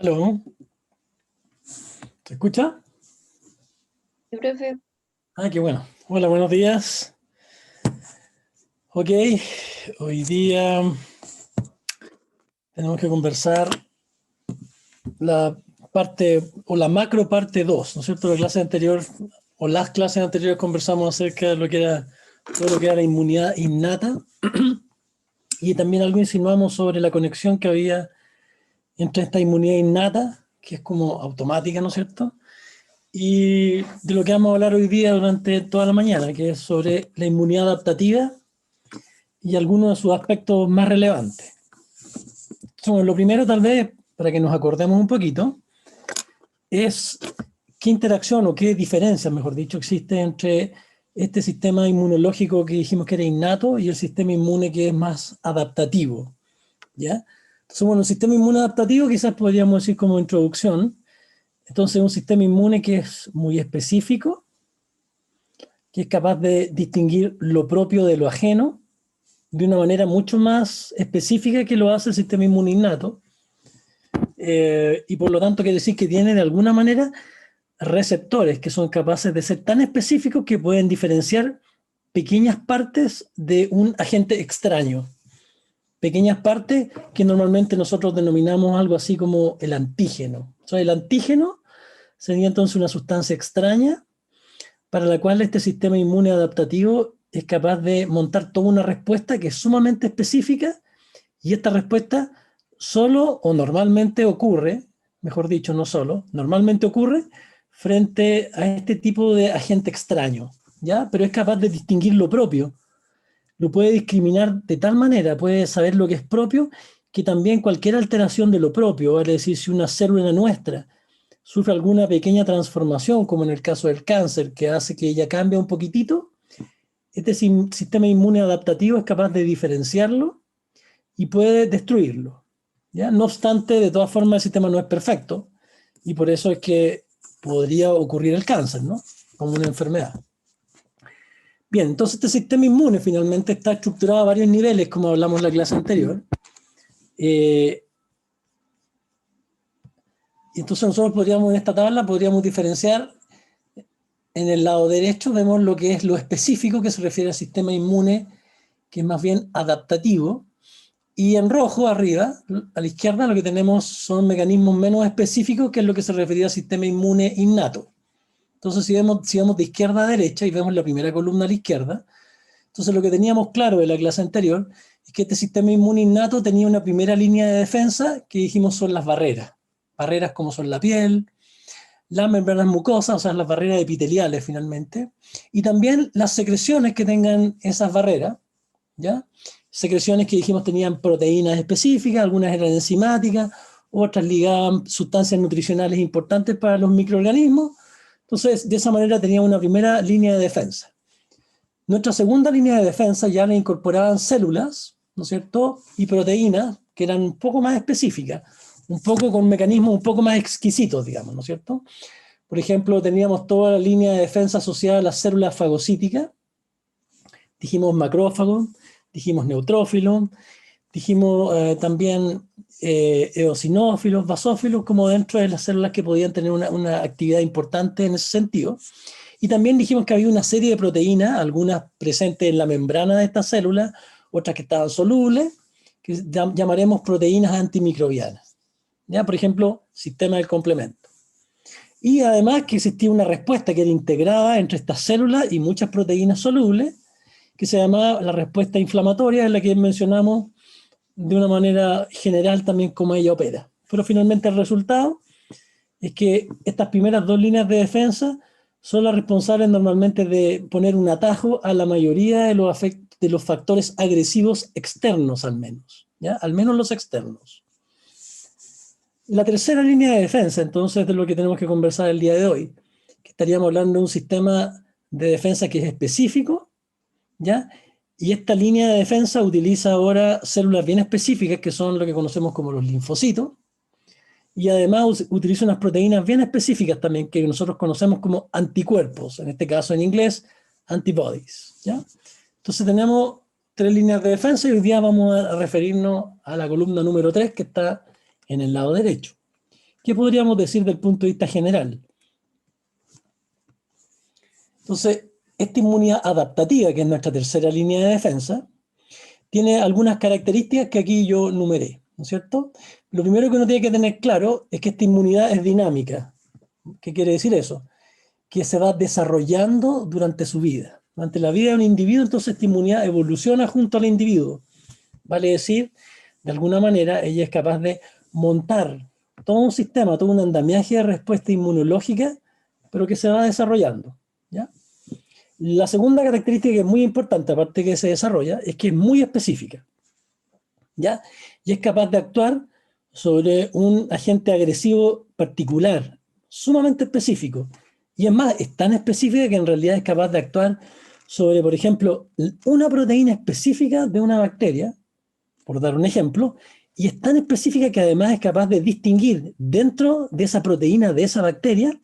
Aló, ¿se escucha? Sí, profe. Ah, qué bueno. Hola, buenos días. Ok, hoy día tenemos que conversar la parte o la macro parte 2, ¿no es cierto? La clase anterior o las clases anteriores conversamos acerca de lo que era todo lo que era la inmunidad innata y también algo insinuamos sobre la conexión que había entre esta inmunidad innata, que es como automática, ¿no es cierto? Y de lo que vamos a hablar hoy día durante toda la mañana, que es sobre la inmunidad adaptativa y algunos de sus aspectos más relevantes. Entonces, lo primero, tal vez, para que nos acordemos un poquito, es qué interacción o qué diferencia, mejor dicho, existe entre este sistema inmunológico que dijimos que era innato y el sistema inmune que es más adaptativo, ¿ya? Entonces, bueno, el sistema inmune adaptativo quizás podríamos decir como introducción. Entonces, un sistema inmune que es muy específico, que es capaz de distinguir lo propio de lo ajeno de una manera mucho más específica que lo hace el sistema inmune innato, y por lo tanto quiere decir que tiene de alguna manera receptores que son capaces de ser tan específicos que pueden diferenciar pequeñas partes de un agente extraño, pequeñas partes que normalmente nosotros denominamos algo así como el antígeno. O sea, el antígeno sería entonces una sustancia extraña para la cual este sistema inmune adaptativo es capaz de montar toda una respuesta que es sumamente específica, y esta respuesta solo o normalmente ocurre, mejor dicho, no solo, normalmente ocurre frente a este tipo de agente extraño, ¿ya? Pero es capaz de distinguir lo propio, lo puede discriminar de tal manera, puede saber lo que es propio, que también cualquier alteración de lo propio, es decir, si una célula nuestra sufre alguna pequeña transformación, como en el caso del cáncer, que hace que ella cambie un poquitito, este sistema inmune adaptativo es capaz de diferenciarlo y puede destruirlo, ¿ya? No obstante, de todas formas, el sistema no es perfecto y por eso es que podría ocurrir el cáncer, ¿no? Como una enfermedad. Bien, entonces este sistema inmune finalmente está estructurado a varios niveles, como hablamos en la clase anterior. Eh, entonces nosotros podríamos, en esta tabla, podríamos diferenciar. En el lado derecho vemos lo que es lo específico, que se refiere al sistema inmune, que es más bien adaptativo. Y en rojo, arriba, a la izquierda, lo que tenemos son mecanismos menos específicos, que es lo que se refería al sistema inmune innato. Entonces, si vemos de izquierda a derecha y vemos la primera columna a la izquierda, entonces lo que teníamos claro de la clase anterior es que este sistema inmune innato tenía una primera línea de defensa que dijimos son las barreras. Barreras como son la piel, las membranas mucosas, o sea, las barreras epiteliales finalmente, y también las secreciones que tengan esas barreras, ¿ya? Secreciones que dijimos tenían proteínas específicas, algunas eran enzimáticas, otras ligaban sustancias nutricionales importantes para los microorganismos. Entonces, de esa manera teníamos una primera línea de defensa. Nuestra segunda línea de defensa ya le incorporaban células, ¿no es cierto?, y proteínas que eran un poco más específicas, un poco con mecanismos un poco más exquisitos, digamos, ¿no es cierto? Por ejemplo, teníamos toda la línea de defensa asociada a las células fagocíticas, dijimos macrófago, dijimos neutrófilo, dijimos también eosinófilos, basófilos, como dentro de las células que podían tener una actividad importante en ese sentido. Y también dijimos que había una serie de proteínas, algunas presentes en la membrana de estas células, otras que estaban solubles, que llamaremos proteínas antimicrobianas. ¿Ya? Por ejemplo, sistema del complemento. Y además que existía una respuesta que era integrada entre estas células y muchas proteínas solubles, que se llamaba la respuesta inflamatoria, en la que mencionamos de una manera general también cómo ella opera. Pero finalmente el resultado es que estas primeras dos líneas de defensa son las responsables normalmente de poner un atajo a la mayoría de los factores agresivos externos, al menos, ¿ya? Al menos los externos. La tercera línea de defensa, entonces, de lo que tenemos que conversar el día de hoy, que estaríamos hablando de un sistema de defensa que es específico, ¿ya? Y esta línea de defensa utiliza ahora células bien específicas, que son lo que conocemos como los linfocitos, y además utiliza unas proteínas bien específicas también, que nosotros conocemos como anticuerpos, en este caso en inglés, antibodies, ¿ya? Entonces tenemos tres líneas de defensa y hoy día vamos a referirnos a la columna número 3, que está en el lado derecho. ¿Qué podríamos decir del punto de vista general? Entonces, esta inmunidad adaptativa, que es nuestra tercera línea de defensa, tiene algunas características que aquí yo numeré, ¿no es cierto? Lo primero que uno tiene que tener claro es que esta inmunidad es dinámica. ¿Qué quiere decir eso? Que se va desarrollando durante su vida. Durante la vida de un individuo, entonces esta inmunidad evoluciona junto al individuo. Vale decir, de alguna manera, ella es capaz de montar todo un sistema, todo un andamiaje de respuesta inmunológica, pero que se va desarrollando, ¿ya? La segunda característica que es muy importante, aparte que se desarrolla, es que es muy específica, ¿ya? Y es capaz de actuar sobre un agente agresivo particular, sumamente específico. Y es más, es tan específica que en realidad es capaz de actuar sobre, por ejemplo, una proteína específica de una bacteria, por dar un ejemplo, y es tan específica que además es capaz de distinguir dentro de esa proteína, de esa bacteria,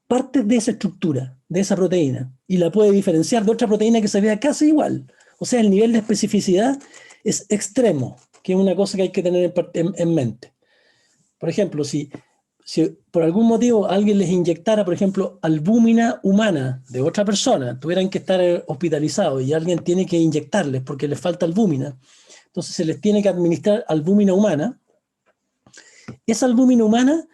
partes de esa estructura, de esa proteína, y la puede diferenciar de otra proteína que se vea casi igual. O sea, el nivel de especificidad es extremo, que es una cosa que hay que tener en mente. Por ejemplo, si por algún motivo alguien les inyectara, por ejemplo, albúmina humana de otra persona, tuvieran que estar hospitalizados y alguien tiene que inyectarles porque les falta albúmina, entonces se les tiene que administrar albúmina humana. Esa albúmina humana,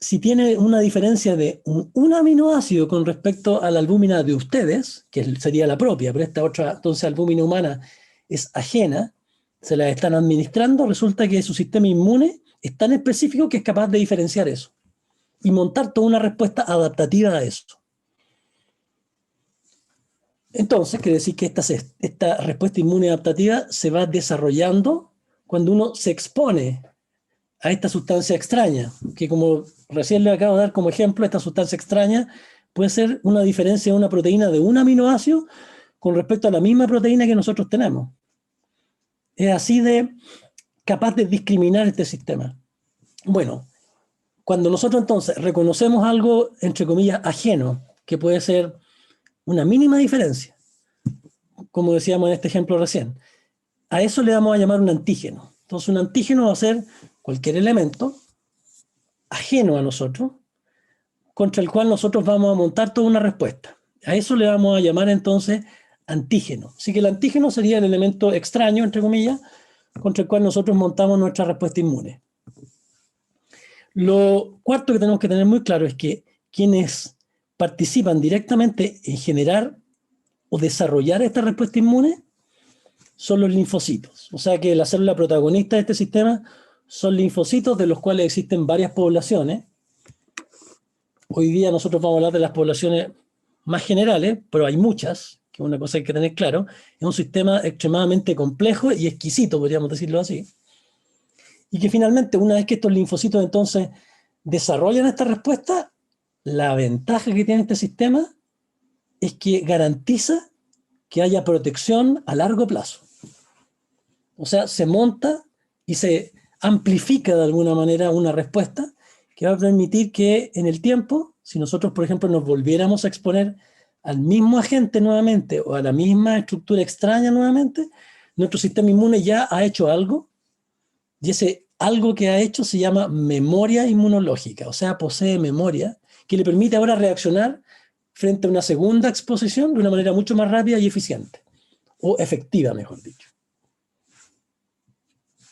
si tiene una diferencia de un aminoácido con respecto a la albúmina de ustedes, que sería la propia, pero esta otra, entonces albúmina humana es ajena, se la están administrando, resulta que su sistema inmune es tan específico que es capaz de diferenciar eso y montar toda una respuesta adaptativa a eso. Entonces, quiere decir que esta respuesta inmune adaptativa se va desarrollando cuando uno se expone a esta sustancia extraña, que como recién le acabo de dar como ejemplo, esta sustancia extraña puede ser una diferencia de una proteína de un aminoácido con respecto a la misma proteína que nosotros tenemos. Es así de capaz de discriminar este sistema. Bueno, cuando nosotros entonces reconocemos algo, entre comillas, ajeno, que puede ser una mínima diferencia, como decíamos en este ejemplo recién, a eso le vamos a llamar un antígeno. Entonces un antígeno va a ser cualquier elemento ajeno a nosotros, contra el cual nosotros vamos a montar toda una respuesta. A eso le vamos a llamar entonces antígeno. Así que el antígeno sería el elemento extraño, entre comillas, contra el cual nosotros montamos nuestra respuesta inmune. Lo cuarto que tenemos que tener muy claro es que quienes participan directamente en generar o desarrollar esta respuesta inmune son los linfocitos. O sea que la célula protagonista de este sistema son linfocitos, de los cuales existen varias poblaciones. Hoy día nosotros vamos a hablar de las poblaciones más generales, pero hay muchas, que es una cosa que hay que tener claro. Es un sistema extremadamente complejo y exquisito, podríamos decirlo así. Y que finalmente, una vez que estos linfocitos entonces desarrollan esta respuesta, la ventaja que tiene este sistema es que garantiza que haya protección a largo plazo. O sea, se monta y se amplifica de alguna manera una respuesta que va a permitir que en el tiempo, si nosotros, por ejemplo, nos volviéramos a exponer al mismo agente nuevamente o a la misma estructura extraña nuevamente, nuestro sistema inmune ya ha hecho algo y ese algo que ha hecho se llama memoria inmunológica, o sea, posee memoria que le permite ahora reaccionar frente a una segunda exposición de una manera mucho más rápida y eficiente, o efectiva, mejor dicho.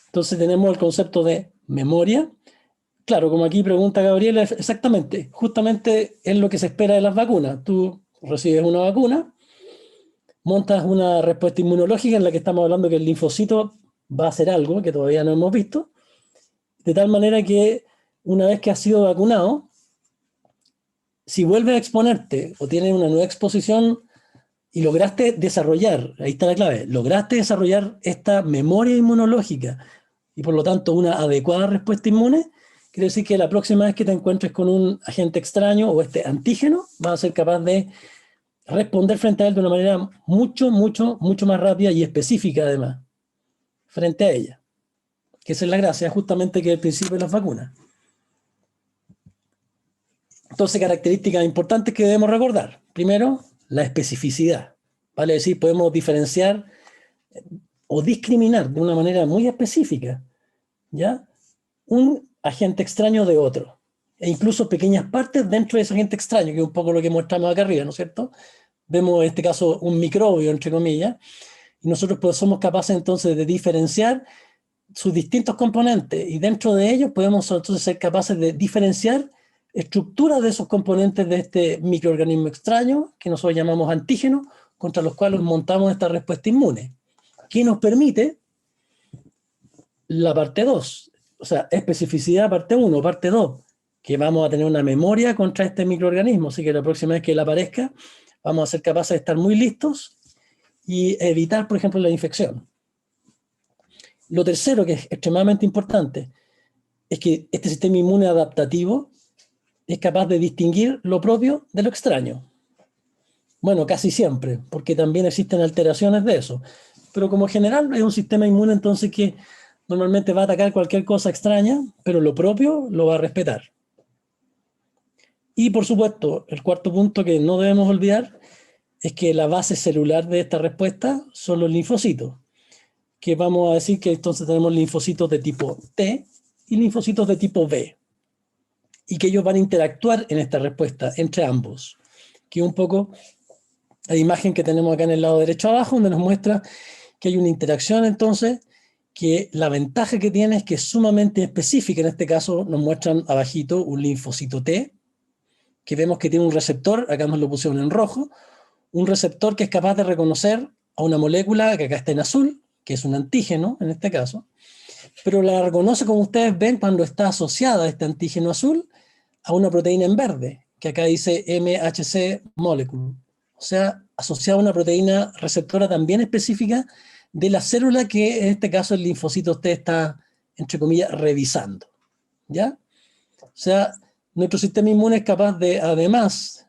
Entonces tenemos el concepto de memoria. Claro, como aquí pregunta Gabriela, exactamente, justamente es lo que se espera de las vacunas. Tú recibes una vacuna, montas una respuesta inmunológica en la que estamos hablando que el linfocito va a hacer algo que todavía no hemos visto, de tal manera que una vez que has sido vacunado, si vuelves a exponerte o tienes una nueva exposición y lograste desarrollar, ahí está la clave, lograste desarrollar esta memoria inmunológica y por lo tanto una adecuada respuesta inmune, quiere decir que la próxima vez que te encuentres con un agente extraño o este antígeno, vas a ser capaz de responder frente a él de una manera mucho más rápida y específica además, frente a ella. Que esa es la gracia justamente que es el principio de las vacunas. Entonces, características importantes que debemos recordar. Primero, la especificidad. Vale decir, podemos diferenciar o discriminar de una manera muy específica, ¿ya? Un agente extraño de otro, e incluso pequeñas partes dentro de ese agente extraño, que es un poco lo que mostramos acá arriba, ¿no es cierto? Vemos en este caso un microbio, entre comillas, y nosotros pues somos capaces entonces de diferenciar sus distintos componentes, y dentro de ellos podemos entonces ser capaces de diferenciar estructuras de esos componentes de este microorganismo extraño, que nosotros llamamos antígenos, contra los cuales montamos esta respuesta inmune, que nos permite la parte 2, o sea, especificidad parte 1, parte 2, que vamos a tener una memoria contra este microorganismo, así que la próxima vez que él aparezca, vamos a ser capaces de estar muy listos y evitar, por ejemplo, la infección. Lo tercero, que es extremadamente importante, es que este sistema inmune adaptativo es capaz de distinguir lo propio de lo extraño. Bueno, casi siempre, porque también existen alteraciones de eso. Pero como general es un sistema inmune entonces que normalmente va a atacar cualquier cosa extraña, pero lo propio lo va a respetar. Y por supuesto, el cuarto punto que no debemos olvidar es que la base celular de esta respuesta son los linfocitos, que vamos a decir que entonces tenemos linfocitos de tipo T y linfocitos de tipo B, y que ellos van a interactuar en esta respuesta entre ambos, que es un poco la imagen que tenemos acá en el lado derecho abajo, donde nos muestra que hay una interacción entonces, que la ventaja que tiene es que es sumamente específica. En este caso nos muestran abajito un linfocito T, que vemos que tiene un receptor, acá nos lo pusieron en rojo, un receptor que es capaz de reconocer a una molécula que acá está en azul, que es un antígeno en este caso, pero la reconoce, como ustedes ven, cuando está asociada a este antígeno azul a una proteína en verde, que acá dice MHC molecule, o sea, asociada a una proteína receptora también específica de la célula que en este caso el linfocito T está, entre comillas, revisando, ¿ya? O sea, nuestro sistema inmune es capaz de, además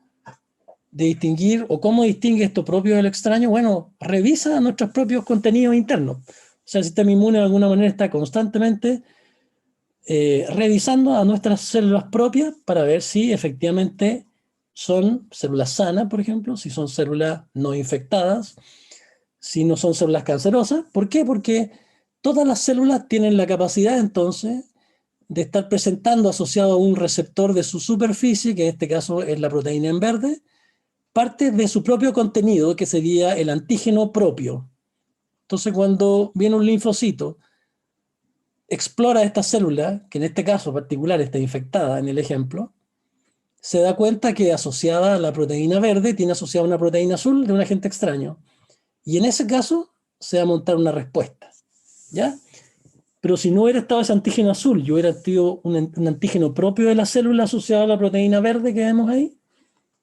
de distinguir, o cómo distingue esto propio del extraño, bueno, revisa nuestros propios contenidos internos. O sea, el sistema inmune de alguna manera está constantemente revisando a nuestras células propias para ver si efectivamente son células sanas, por ejemplo, si son células no infectadas, si no son células cancerosas. ¿Por qué? Porque todas las células tienen la capacidad entonces de estar presentando asociado a un receptor de su superficie, que en este caso es la proteína en verde, parte de su propio contenido, que sería el antígeno propio. Entonces, cuando viene un linfocito, explora esta célula, que en este caso particular está infectada en el ejemplo, se da cuenta que asociada a la proteína verde tiene asociada una proteína azul de un agente extraño. Y en ese caso se va a montar una respuesta, ¿ya? Pero si no hubiera estado ese antígeno azul y hubiera sido un antígeno propio de la célula asociado a la proteína verde que vemos ahí,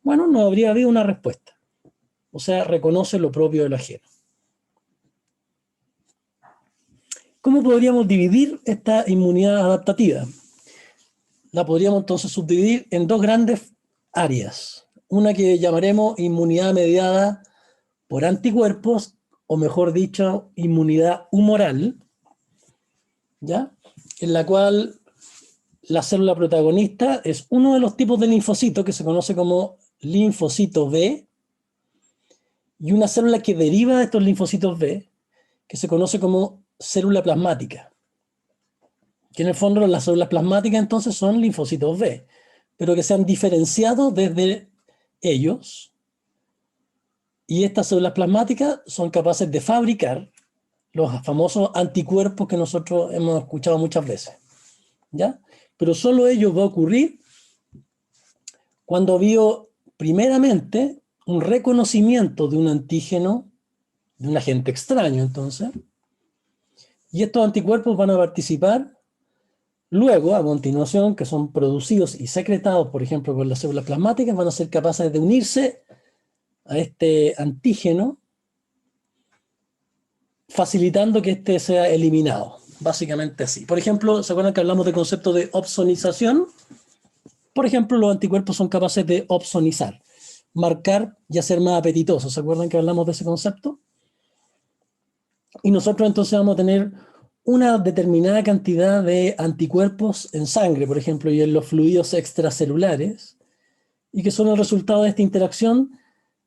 bueno, no habría habido una respuesta. O sea, reconoce lo propio del ajeno. ¿Cómo podríamos dividir esta inmunidad adaptativa? La podríamos entonces subdividir en dos grandes áreas. Una que llamaremos inmunidad mediada por anticuerpos, o mejor dicho, inmunidad humoral, ¿ya? En la cual la célula protagonista es uno de los tipos de linfocito que se conoce como linfocito B, y una célula que deriva de estos linfocitos B, que se conoce como célula plasmática. Que en el fondo las células plasmáticas entonces son linfocitos B, pero que se han diferenciado desde ellos, y estas células plasmáticas son capaces de fabricar los famosos anticuerpos que nosotros hemos escuchado muchas veces, ¿ya? Pero solo ello va a ocurrir cuando vio primeramente un reconocimiento de un antígeno, de un agente extraño, entonces, y estos anticuerpos van a participar luego, a continuación, que son producidos y secretados, por ejemplo, por las células plasmáticas, van a ser capaces de unirse a este antígeno, facilitando que este sea eliminado. Básicamente así. Por ejemplo, ¿se acuerdan que hablamos del concepto de opsonización? Por ejemplo, los anticuerpos son capaces de opsonizar, marcar y hacer más apetitosos. ¿Se acuerdan que hablamos de ese concepto? Y nosotros entonces vamos a tener una determinada cantidad de anticuerpos en sangre, por ejemplo, y en los fluidos extracelulares, y que son el resultado de esta interacción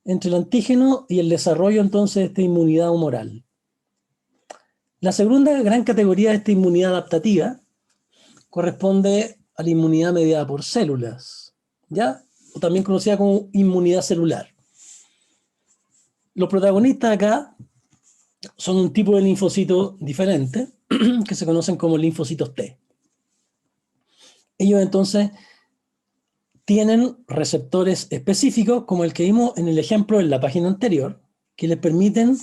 entre el antígeno y el desarrollo entonces de esta inmunidad humoral. La segunda gran categoría de esta inmunidad adaptativa corresponde a la inmunidad mediada por células, ¿ya? O también conocida como inmunidad celular. Los protagonistas acá son un tipo de linfocito diferente, que se conocen como linfocitos T. Ellos entonces tienen receptores específicos, como el que vimos en el ejemplo en la página anterior, que les permiten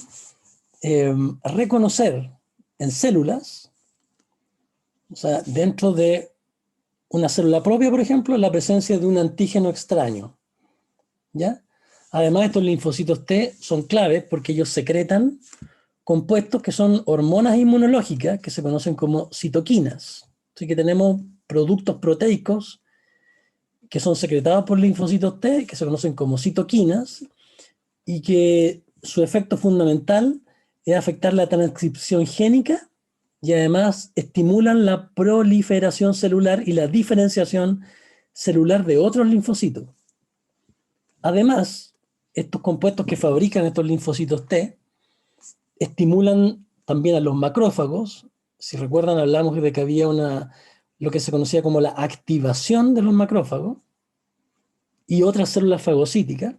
reconocer en células, o sea, dentro de una célula propia, por ejemplo, la presencia de un antígeno extraño, ¿ya? Además, estos linfocitos T son claves porque ellos secretan compuestos que son hormonas inmunológicas que se conocen como citoquinas. Así que tenemos productos proteicos que son secretados por linfocitos T, que se conocen como citoquinas, y que su efecto fundamental es afectar la transcripción génica y además estimulan la proliferación celular y la diferenciación celular de otros linfocitos. Además, estos compuestos que fabrican estos linfocitos T estimulan también a los macrófagos. Si recuerdan, hablamos de que había lo que se conocía como la activación de los macrófagos y otras células fagocíticas,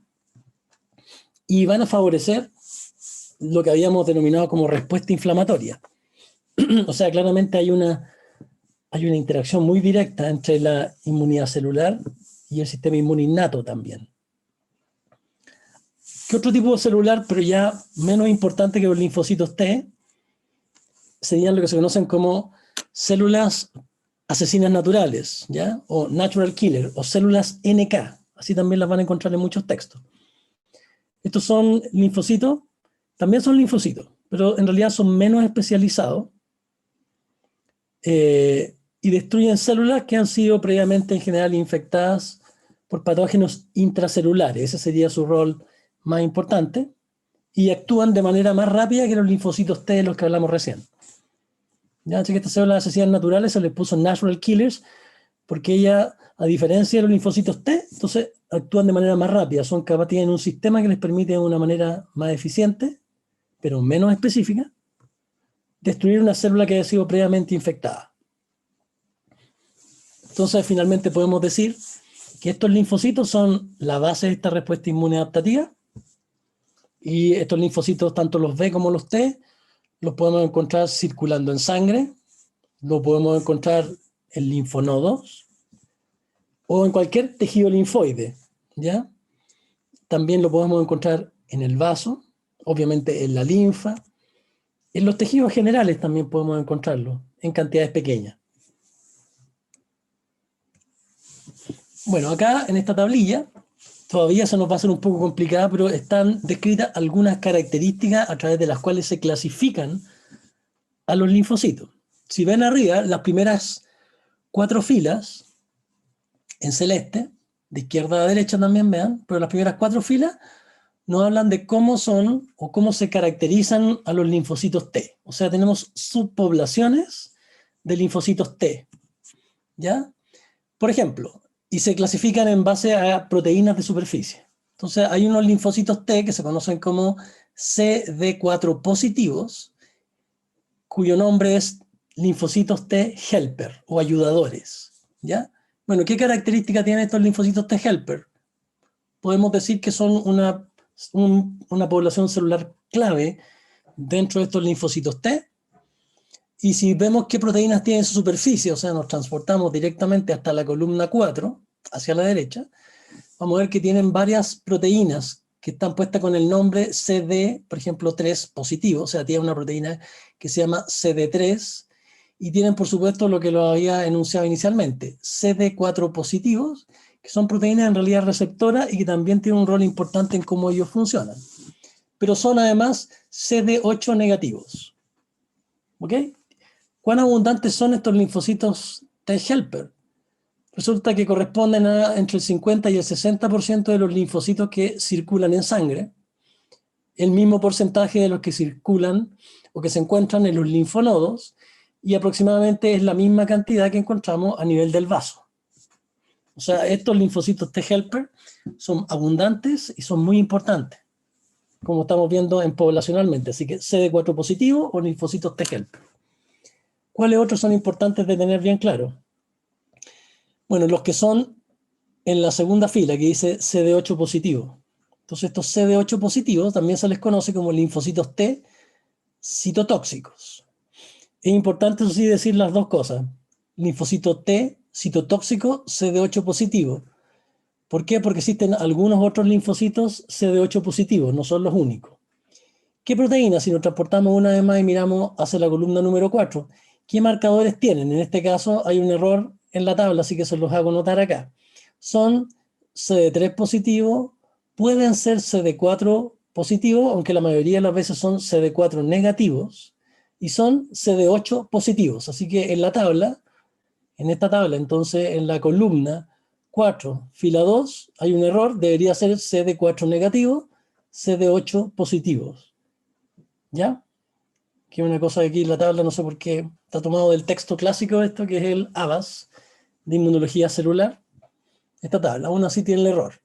y van a favorecer lo que habíamos denominado como respuesta inflamatoria. O sea, claramente hay una interacción muy directa entre la inmunidad celular y el sistema inmune innato también. ¿Qué otro tipo de celular, pero ya menos importante que los linfocitos T, serían lo que se conocen como células asesinas naturales, ¿ya? O natural killer, o células NK. Así también las van a encontrar en muchos textos. Estos son linfocitos, también son linfocitos, pero en realidad son menos especializados y destruyen células que han sido previamente en general infectadas por patógenos intracelulares. Ese sería su rol más importante, y actúan de manera más rápida que los linfocitos T de los que hablamos recién. ¿Ya? Así que estas células asesinas naturales se les puso natural killers porque ellas, a diferencia de los linfocitos T, entonces actúan de manera más rápida, son capaces, tienen un sistema que les permite de una manera más eficiente, pero menos específica, destruir una célula que haya sido previamente infectada. Entonces, finalmente podemos decir que estos linfocitos son la base de esta respuesta inmune adaptativa, y estos linfocitos, tanto los B como los T, los podemos encontrar circulando en sangre, lo podemos encontrar en linfonodos o en cualquier tejido linfoide, ¿ya? También lo podemos encontrar en el vaso, obviamente en la linfa, en los tejidos generales también podemos encontrarlo en cantidades pequeñas. Bueno, acá en esta tablilla todavía se nos va a hacer un poco complicada, pero están descritas algunas características a través de las cuales se clasifican a los linfocitos. Si ven arriba, las primeras 4 filas, en celeste, de izquierda a derecha también vean, pero las primeras 4 filas nos hablan de cómo son o cómo se caracterizan a los linfocitos T. O sea, tenemos subpoblaciones de linfocitos T, ¿ya? Por ejemplo, y se clasifican en base a proteínas de superficie. Entonces, hay unos linfocitos T que se conocen como CD4 positivos, cuyo nombre es linfocitos T helper o ayudadores, ¿ya? Bueno, ¿qué característica tienen estos linfocitos T helper? Podemos decir que son una población celular clave dentro de estos linfocitos T, y si vemos qué proteínas tienen su superficie, o sea, nos transportamos directamente hasta la columna 4, hacia la derecha, vamos a ver que tienen varias proteínas que están puestas con el nombre CD, por ejemplo, 3 positivo, o sea, tiene una proteína que se llama CD3, y tienen, por supuesto, lo que lo había enunciado inicialmente, CD4 positivos, que son proteínas en realidad receptoras y que también tienen un rol importante en cómo ellos funcionan. Pero son además CD8 negativos. ¿Ok? ¿Cuán abundantes son estos linfocitos T helper? Resulta que corresponden a entre el 50 y el 60% de los linfocitos que circulan en sangre, el mismo porcentaje de los que circulan o que se encuentran en los linfonodos, y aproximadamente es la misma cantidad que encontramos a nivel del vaso. O sea, estos linfocitos T helper son abundantes y son muy importantes, como estamos viendo poblacionalmente. Así que CD4 positivo o linfocitos T helper. ¿Cuáles otros son importantes de tener bien claro? Bueno, los que son en la segunda fila, que dice CD8 positivo. Entonces estos CD8 positivos también se les conoce como linfocitos T citotóxicos. Es importante, eso sí, decir las dos cosas. Linfocito T citotóxico CD8 positivo. ¿Por qué? Porque existen algunos otros linfocitos CD8 positivos, no son los únicos. ¿Qué proteínas? Si nos transportamos una vez más y miramos hacia la columna número 4, ¿qué marcadores tienen? En este caso hay un error en la tabla, así que se los hago notar acá. Son CD3 positivos, pueden ser CD4 positivos, aunque la mayoría de las veces son CD4 negativos, y son CD8 positivos. Así que en la tabla, en esta tabla, entonces en la columna 4, fila 2, hay un error, debería ser CD4 negativo, CD8 positivos. ¿Ya? Que es una cosa que aquí en la tabla, no sé por qué, está tomado del texto clásico esto, que es el ABAS, de inmunología celular. Esta tabla, aún así tiene el error.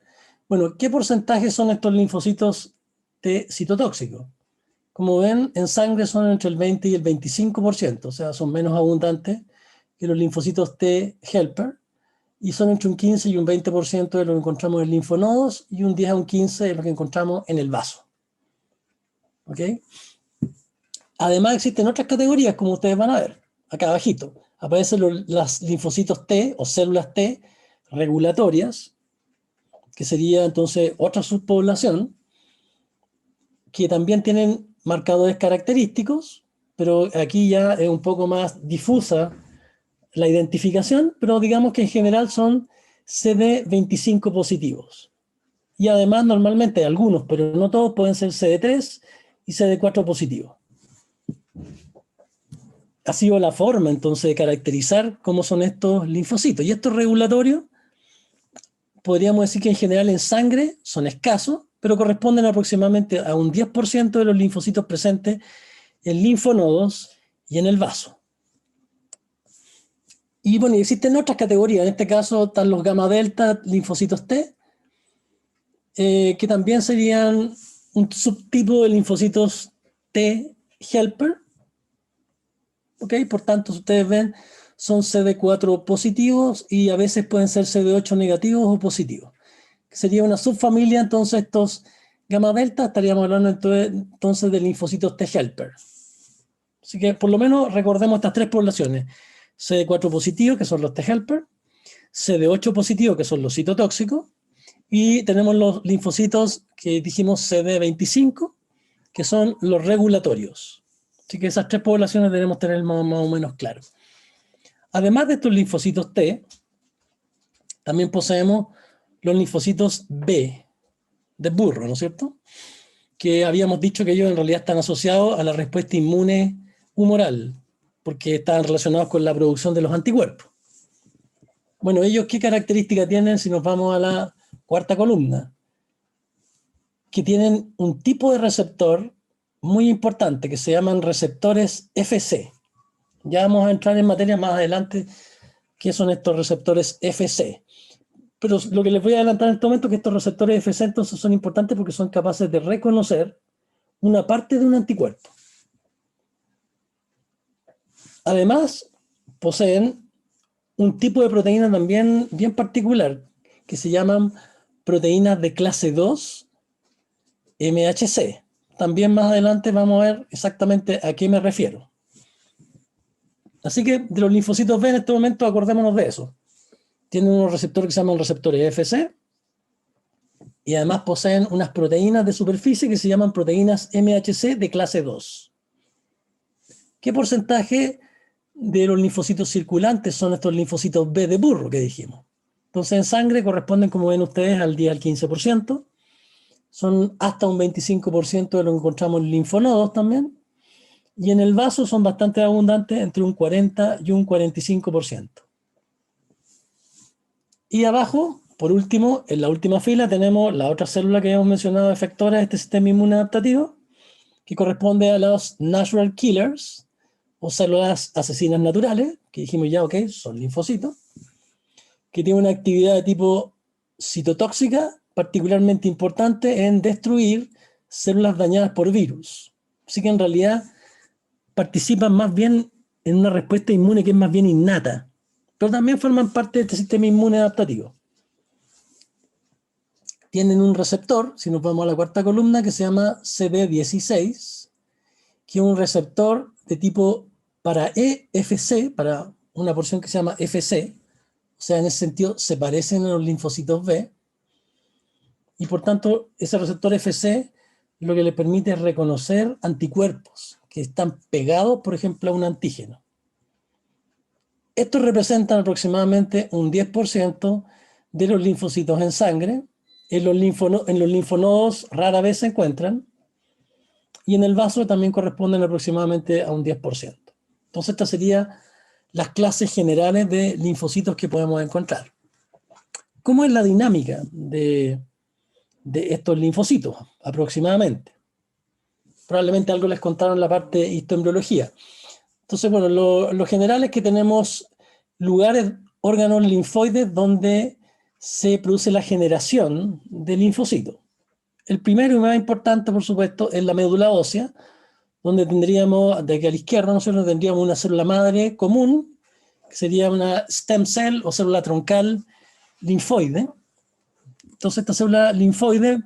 Bueno, ¿qué porcentaje son estos linfocitos T citotóxicos? Como ven, en sangre son entre el 20 y el 25%, o sea, son menos abundantes que los linfocitos T helper, y son entre un 15 y un 20% de lo que encontramos en linfonodos, y un 10 a un 15 de lo que encontramos en el vaso. ¿Ok? Además existen otras categorías, como ustedes van a ver, acá abajito. Aparecen los linfocitos T o células T regulatorias, que sería entonces otra subpoblación, que también tienen marcadores característicos, pero aquí ya es un poco más difusa la identificación, pero digamos que en general son CD25 positivos. Y además normalmente algunos, pero no todos, pueden ser CD3 y CD4 positivos. Ha sido la forma entonces de caracterizar cómo son estos linfocitos. Y estos regulatorios, podríamos decir que en general en sangre son escasos, pero corresponden aproximadamente a un 10% de los linfocitos presentes en linfonodos y en el vaso. Y bueno, existen otras categorías, en este caso están los gamma delta linfocitos T, que también serían un subtipo de linfocitos T helper. ¿Ok? Por tanto, si ustedes ven, son CD4 positivos y a veces pueden ser CD8 negativos o positivos. Sería una subfamilia, entonces, estos gamma delta, estaríamos hablando entonces de linfocitos T helper. Así que por lo menos recordemos estas tres poblaciones. CD4 positivos, que son los T helper, CD8 positivos, que son los citotóxicos, y tenemos los linfocitos que dijimos CD25, que son los regulatorios. Así que esas tres poblaciones debemos tener más o menos claro. Además de estos linfocitos T, también poseemos los linfocitos B, de burro, ¿no es cierto? Que habíamos dicho que ellos en realidad están asociados a la respuesta inmune humoral, porque están relacionados con la producción de los anticuerpos. Bueno, ellos, ¿qué características tienen si nos vamos a la cuarta columna? Que tienen un tipo de receptor muy importante que se llaman receptores FC. Ya vamos a entrar en materia más adelante qué son estos receptores FC. Pero lo que les voy a adelantar en este momento es que estos receptores FC entonces son importantes porque son capaces de reconocer una parte de un anticuerpo. Además, poseen un tipo de proteína también bien particular que se llaman proteínas de clase 2 MHC. También más adelante vamos a ver exactamente a qué me refiero. Así que de los linfocitos B en este momento acordémonos de eso. Tienen unos receptores que se llaman receptores FC y además poseen unas proteínas de superficie que se llaman proteínas MHC de clase 2. ¿Qué porcentaje de los linfocitos circulantes son estos linfocitos B de burro que dijimos? Entonces en sangre corresponden, como ven ustedes, al 10 al 15%. Son hasta un 25% de lo que encontramos en linfonodos también. Y en el vaso son bastante abundantes, entre un 40 y un 45%. Y abajo, por último, en la última fila tenemos la otra célula que hemos mencionado efectora de este sistema inmune adaptativo, que corresponde a los natural killers, o células asesinas naturales, que dijimos ya, ok, son linfocitos, que tienen una actividad de tipo citotóxica particularmente importante en destruir células dañadas por virus. Así que en realidad participan más bien en una respuesta inmune que es más bien innata. pero también forman parte de este sistema inmune adaptativo. Tienen un receptor, si nos vamos a la cuarta columna, que se llama CD16, que es un receptor de tipo para EFC, para una porción que se llama FC, o sea, en ese sentido se parecen a los linfocitos B, y por tanto ese receptor FC lo que le permite es reconocer anticuerpos que están pegados, por ejemplo, a un antígeno. Estos representan aproximadamente un 10% de los linfocitos en sangre. En los linfonodos rara vez se encuentran, y en el vaso también corresponden aproximadamente a un 10%. Entonces estas serían las clases generales de linfocitos que podemos encontrar. ¿Cómo es la dinámica de estos linfocitos aproximadamente? Probablemente algo les contaron en la parte de histoembriología. Entonces, bueno, lo general es que tenemos lugares, órganos linfoides donde se produce la generación de linfocitos. El primero y más importante, por supuesto, es la médula ósea, donde tendríamos, de aquí a la izquierda, nosotros tendríamos una célula madre común, que sería una stem cell o célula troncal linfoide. Entonces esta célula linfoide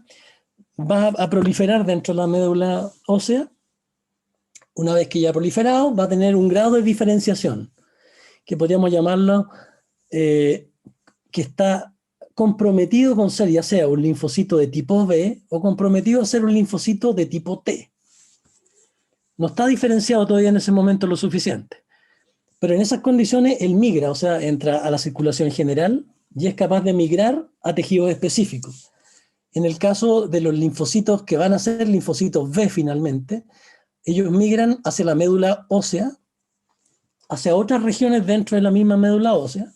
va a proliferar dentro de la médula ósea. Una vez que ya ha proliferado, va a tener un grado de diferenciación, que podríamos llamarlo, que está comprometido con ser ya sea un linfocito de tipo B o comprometido a ser un linfocito de tipo T. No está diferenciado todavía en ese momento lo suficiente. Pero en esas condiciones él migra, o sea, entra a la circulación general y es capaz de migrar a tejidos específicos. En el caso de los linfocitos que van a ser linfocitos B finalmente, ellos migran hacia la médula ósea, hacia otras regiones dentro de la misma médula ósea.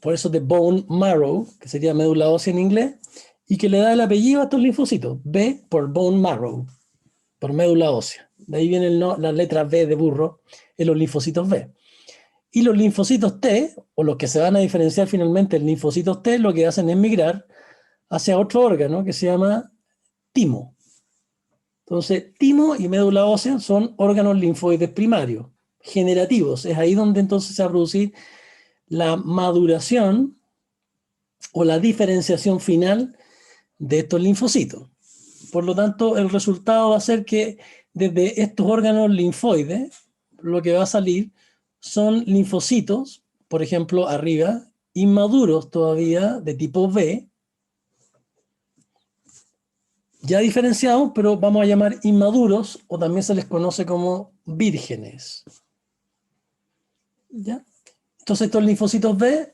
Por eso de bone marrow, que sería médula ósea en inglés, y que le da el apellido a estos linfocitos, B por bone marrow, por médula ósea. De ahí viene la letra B de burro en los linfocitos B. Y los linfocitos T, o los que se van a diferenciar finalmente en linfocitos T, lo que hacen es migrar hacia otro órgano que se llama timo. Entonces, timo y médula ósea son órganos linfoides primarios, generativos. Es ahí donde entonces se va a producir la maduración o la diferenciación final de estos linfocitos. Por lo tanto, el resultado va a ser que desde estos órganos linfoides, lo que va a salir son linfocitos, por ejemplo, arriba, inmaduros todavía, de tipo B, ya diferenciados, pero vamos a llamar inmaduros, o también se les conoce como vírgenes. ¿Ya? Entonces estos linfocitos B,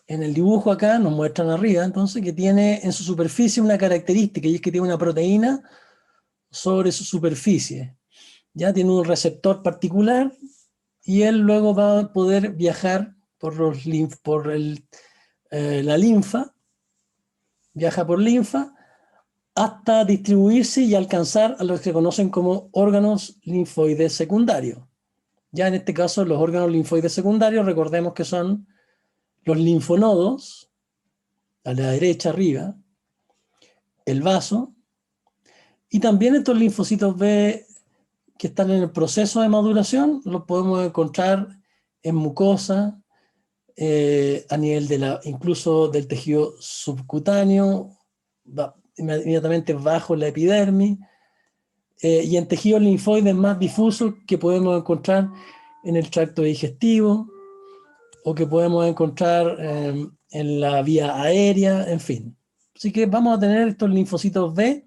en el dibujo acá nos muestran arriba, entonces, que tiene en su superficie una característica, y es que tiene una proteína sobre su superficie. Ya tiene un receptor particular, y él luego va a poder viajar por la linfa, viaja por linfa, hasta distribuirse y alcanzar a los que se conocen como órganos linfoides secundarios. Ya en este caso, los órganos linfoides secundarios, recordemos que son los linfonodos, a la derecha arriba, el vaso, y también estos linfocitos B que están en el proceso de maduración, los podemos encontrar en mucosa, a nivel incluso del tejido subcutáneo, inmediatamente bajo la epidermis, y en tejidos linfoides más difusos que podemos encontrar en el tracto digestivo, o que podemos encontrar en la vía aérea, en fin. Así que vamos a tener estos linfocitos B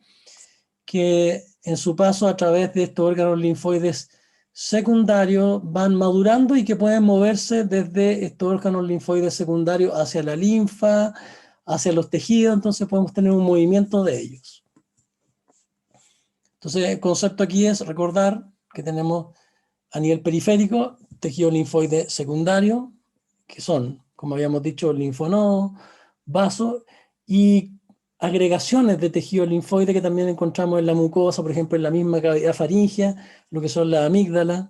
que en su paso a través de estos órganos linfoides secundarios van madurando y que pueden moverse desde estos órganos linfoides secundarios hacia la linfa, hacia los tejidos, entonces podemos tener un movimiento de ellos. Entonces el concepto aquí es recordar que tenemos a nivel periférico tejido linfoide secundario, que son, como habíamos dicho, linfonodos, vasos y agregaciones de tejido linfoide que también encontramos en la mucosa, por ejemplo, en la misma cavidad faríngea, lo que son las amígdalas,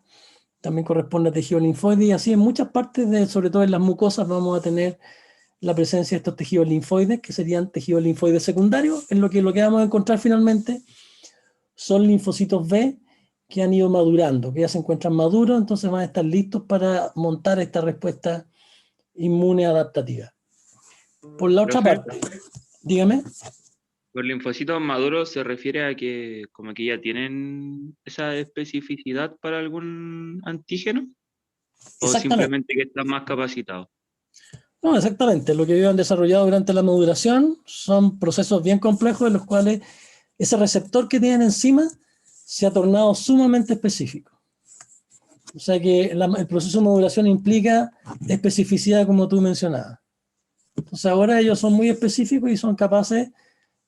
también corresponde a tejido linfoide, y así en muchas partes, sobre todo en las mucosas, vamos a tener la presencia de estos tejidos linfoides, que serían tejidos linfoides secundarios, en lo que vamos a encontrar finalmente son linfocitos B, que han ido madurando, que ya se encuentran maduros, entonces van a estar listos para montar esta respuesta inmune adaptativa. Por la otra Profe, parte, dígame. los linfocitos maduros se refiere a que como que ya tienen esa especificidad para algún antígeno o Exactamente. simplemente que están más capacitados. No, exactamente. Lo que ellos han desarrollado durante la maduración son procesos bien complejos en los cuales ese receptor que tienen encima se ha tornado sumamente específico. O sea que el proceso de maduración implica especificidad, como tú mencionabas. Entonces ahora ellos son muy específicos y son capaces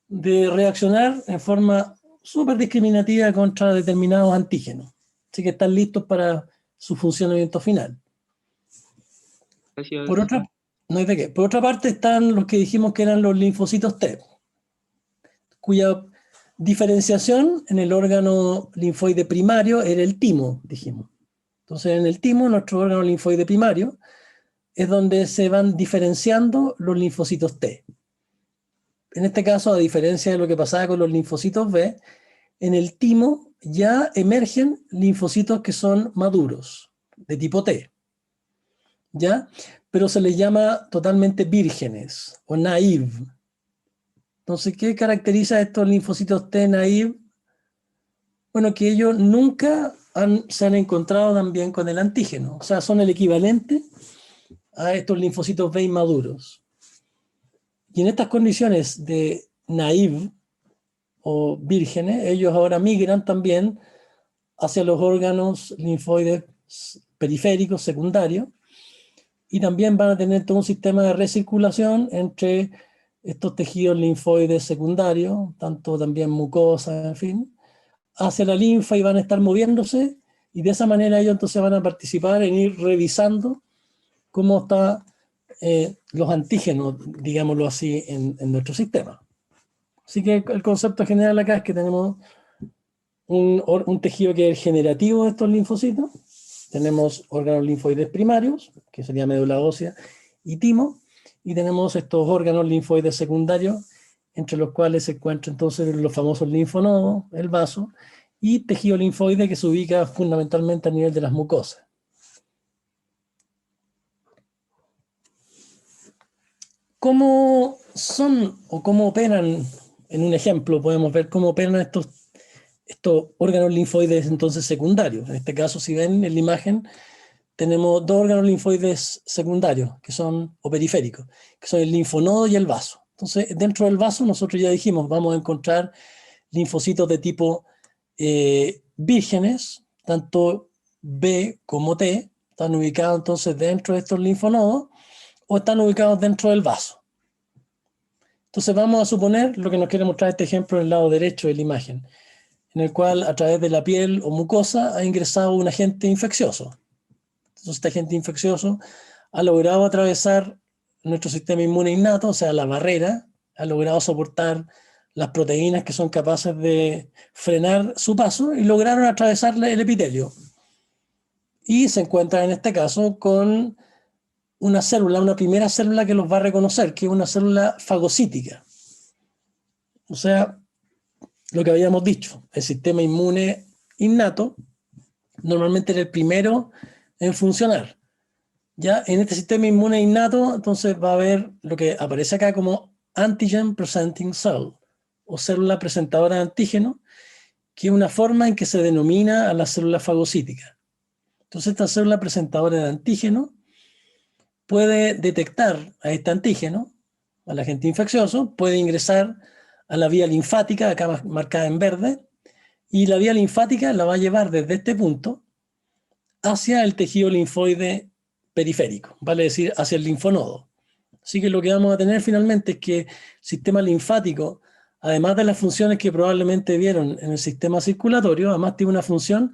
de reaccionar en forma súper discriminativa contra determinados antígenos. Así que están listos para su funcionamiento final. Gracias. Por otra, no hay de qué. Por otra parte están los que dijimos que eran los linfocitos T, cuya diferenciación en el órgano linfoide primario era el timo, dijimos. Entonces en el timo, nuestro órgano linfoide primario, es donde se van diferenciando los linfocitos T. En este caso, a diferencia de lo que pasaba con los linfocitos B, en el timo ya emergen linfocitos que son maduros, de tipo T, ¿ya? Pero se les llama totalmente vírgenes o naive. Entonces, ¿qué caracteriza a estos linfocitos T naive? Bueno, que ellos nunca se han encontrado también con el antígeno, o sea, son el equivalente a estos linfocitos B inmaduros. Y en estas condiciones de naive o vírgenes, ellos ahora migran también hacia los órganos linfoides periféricos, secundarios, y también van a tener todo un sistema de recirculación entre estos tejidos linfoides secundarios, tanto también mucosa, en fin, hacia la linfa y van a estar moviéndose, y de esa manera ellos entonces van a participar en ir revisando cómo están los antígenos, digámoslo así, en nuestro sistema. Así que el concepto general acá es que tenemos un tejido que es generativo de estos linfocitos, tenemos órganos linfoides primarios, que sería médula ósea y timo, y tenemos estos órganos linfoides secundarios, entre los cuales se encuentran entonces los famosos linfonodos, el vaso, y tejido linfoide que se ubica fundamentalmente a nivel de las mucosas. ¿Cómo son o cómo operan? En un ejemplo podemos ver cómo operan estos órganos linfoides entonces secundarios. En este caso, si ven en la imagen, tenemos dos órganos linfoides secundarios, que son, o periféricos, que son el linfonodo y el vaso. Entonces, dentro del vaso, nosotros ya dijimos, vamos a encontrar linfocitos de tipo vírgenes, tanto B como T, están ubicados entonces dentro de estos linfonodos, o están ubicados dentro del vaso. Entonces vamos a suponer lo que nos quiere mostrar este ejemplo en el lado derecho de la imagen, en el cual a través de la piel o mucosa ha ingresado un agente infeccioso. Entonces este agente infeccioso ha logrado atravesar nuestro sistema inmune innato, o sea, la barrera, ha logrado soportar las proteínas que son capaces de frenar su paso y lograron atravesarle el epitelio. Y se encuentra en este caso con una célula, una primera célula que los va a reconocer, que es una célula fagocítica. O sea, lo que habíamos dicho, el sistema inmune innato normalmente era el primero en funcionar. Ya en este sistema inmune innato, entonces va a haber lo que aparece acá como antigen presenting cell, o célula presentadora de antígeno, que es una forma en que se denomina a la célula fagocítica. Entonces esta célula presentadora de antígeno puede detectar a este antígeno, al agente infeccioso, puede ingresar a la vía linfática, acá marcada en verde, y la vía linfática la va a llevar desde este punto hacia el tejido linfoide periférico, vale decir, hacia el linfonodo. Así que lo que vamos a tener finalmente es que el sistema linfático, además de las funciones que probablemente vieron en el sistema circulatorio, además tiene una función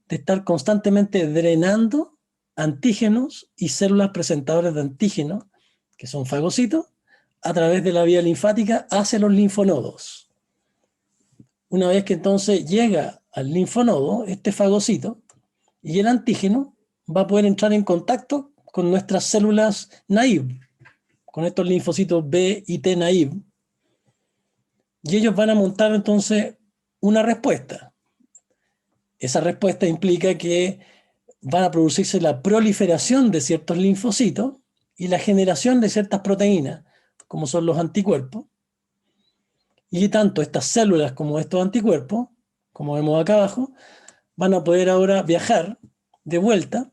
de estar constantemente drenando antígenos y células presentadoras de antígenos, que son fagocitos, a través de la vía linfática hacia los linfonodos. Una vez que entonces llega al linfonodo, este fagocito, y el antígeno va a poder entrar en contacto con nuestras células naive, con estos linfocitos B y T naive, y ellos van a montar entonces una respuesta. esa respuesta implica que van a producirse la proliferación de ciertos linfocitos y la generación de ciertas proteínas, como son los anticuerpos. Y tanto estas células como estos anticuerpos, como vemos acá abajo, van a poder ahora viajar de vuelta,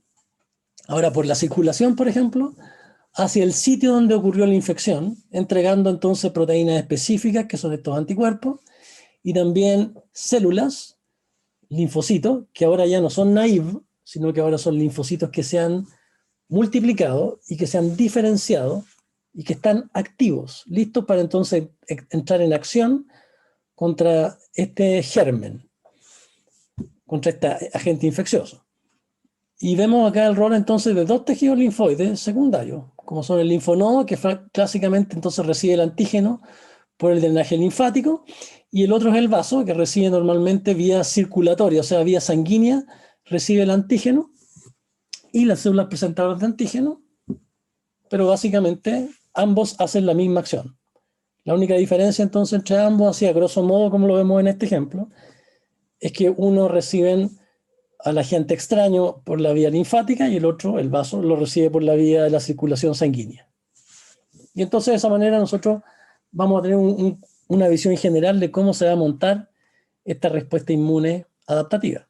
ahora por la circulación, por ejemplo, hacia el sitio donde ocurrió la infección, entregando entonces proteínas específicas, que son estos anticuerpos, y también células, linfocitos, que ahora ya no son naive, sino que ahora son linfocitos que se han multiplicado y que se han diferenciado y que están activos, listos para entonces entrar en acción contra este germen, contra este agente infeccioso. Y vemos acá el rol entonces de dos tejidos linfoides secundarios, como son el linfonodo, que clásicamente entonces recibe el antígeno por el drenaje linfático, y el otro es el vaso, que recibe normalmente vía circulatoria, o sea, vía sanguínea, recibe el antígeno, y las células presentadoras de antígeno, pero básicamente ambos hacen la misma acción. La única diferencia entonces entre ambos, así a grosso modo, como lo vemos en este ejemplo, es que uno reciben al agente extraño por la vía linfática y el otro, el vaso, lo recibe por la vía de la circulación sanguínea. Y entonces de esa manera nosotros vamos a tener una visión general de cómo se va a montar esta respuesta inmune adaptativa.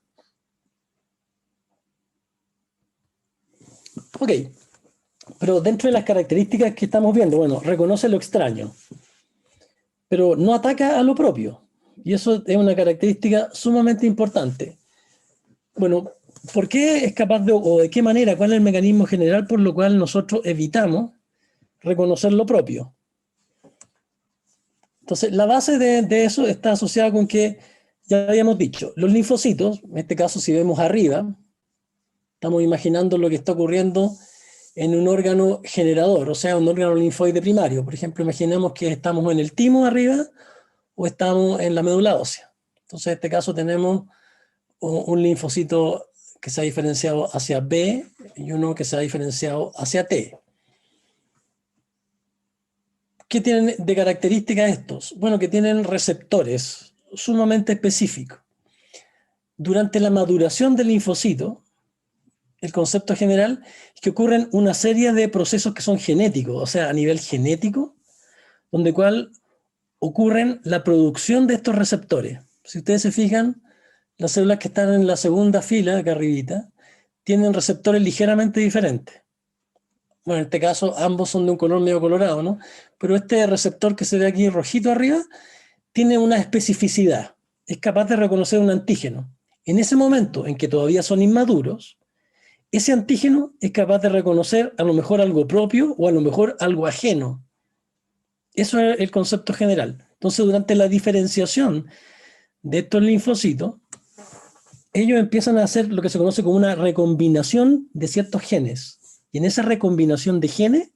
Ok, pero dentro de las características que estamos viendo, bueno, reconoce lo extraño, pero no ataca a lo propio. Y eso es una característica sumamente importante. Bueno, ¿por qué es capaz de, o de qué manera, cuál es el mecanismo general por lo cual nosotros evitamos reconocer lo propio? Entonces, la base de eso está asociada con que, ya habíamos dicho, los linfocitos, en este caso si vemos arriba, estamos imaginando lo que está ocurriendo en un órgano generador, o sea, un órgano linfoide primario. Por ejemplo, imaginemos que estamos en el timo arriba o estamos en la médula ósea. Entonces, en este caso tenemos un linfocito que se ha diferenciado hacia B y uno que se ha diferenciado hacia T. ¿Qué tienen de característica estos? Bueno, que tienen receptores sumamente específicos. Durante la maduración del linfocito, el concepto general es que ocurren una serie de procesos que son genéticos, o sea, a nivel genético, donde cual ocurren la producción de estos receptores. Si ustedes se fijan, las células que están en la segunda fila, acá arribita, tienen receptores ligeramente diferentes. Bueno, en este caso ambos son de un color medio colorado, ¿no? Pero este receptor que se ve aquí rojito arriba tiene una especificidad, es capaz de reconocer un antígeno. En ese momento en que todavía son inmaduros, ese antígeno es capaz de reconocer a lo mejor algo propio o a lo mejor algo ajeno. Eso es el concepto general. Entonces, durante la diferenciación de estos linfocitos, ellos empiezan a hacer lo que se conoce como una recombinación de ciertos genes. Y en esa recombinación de genes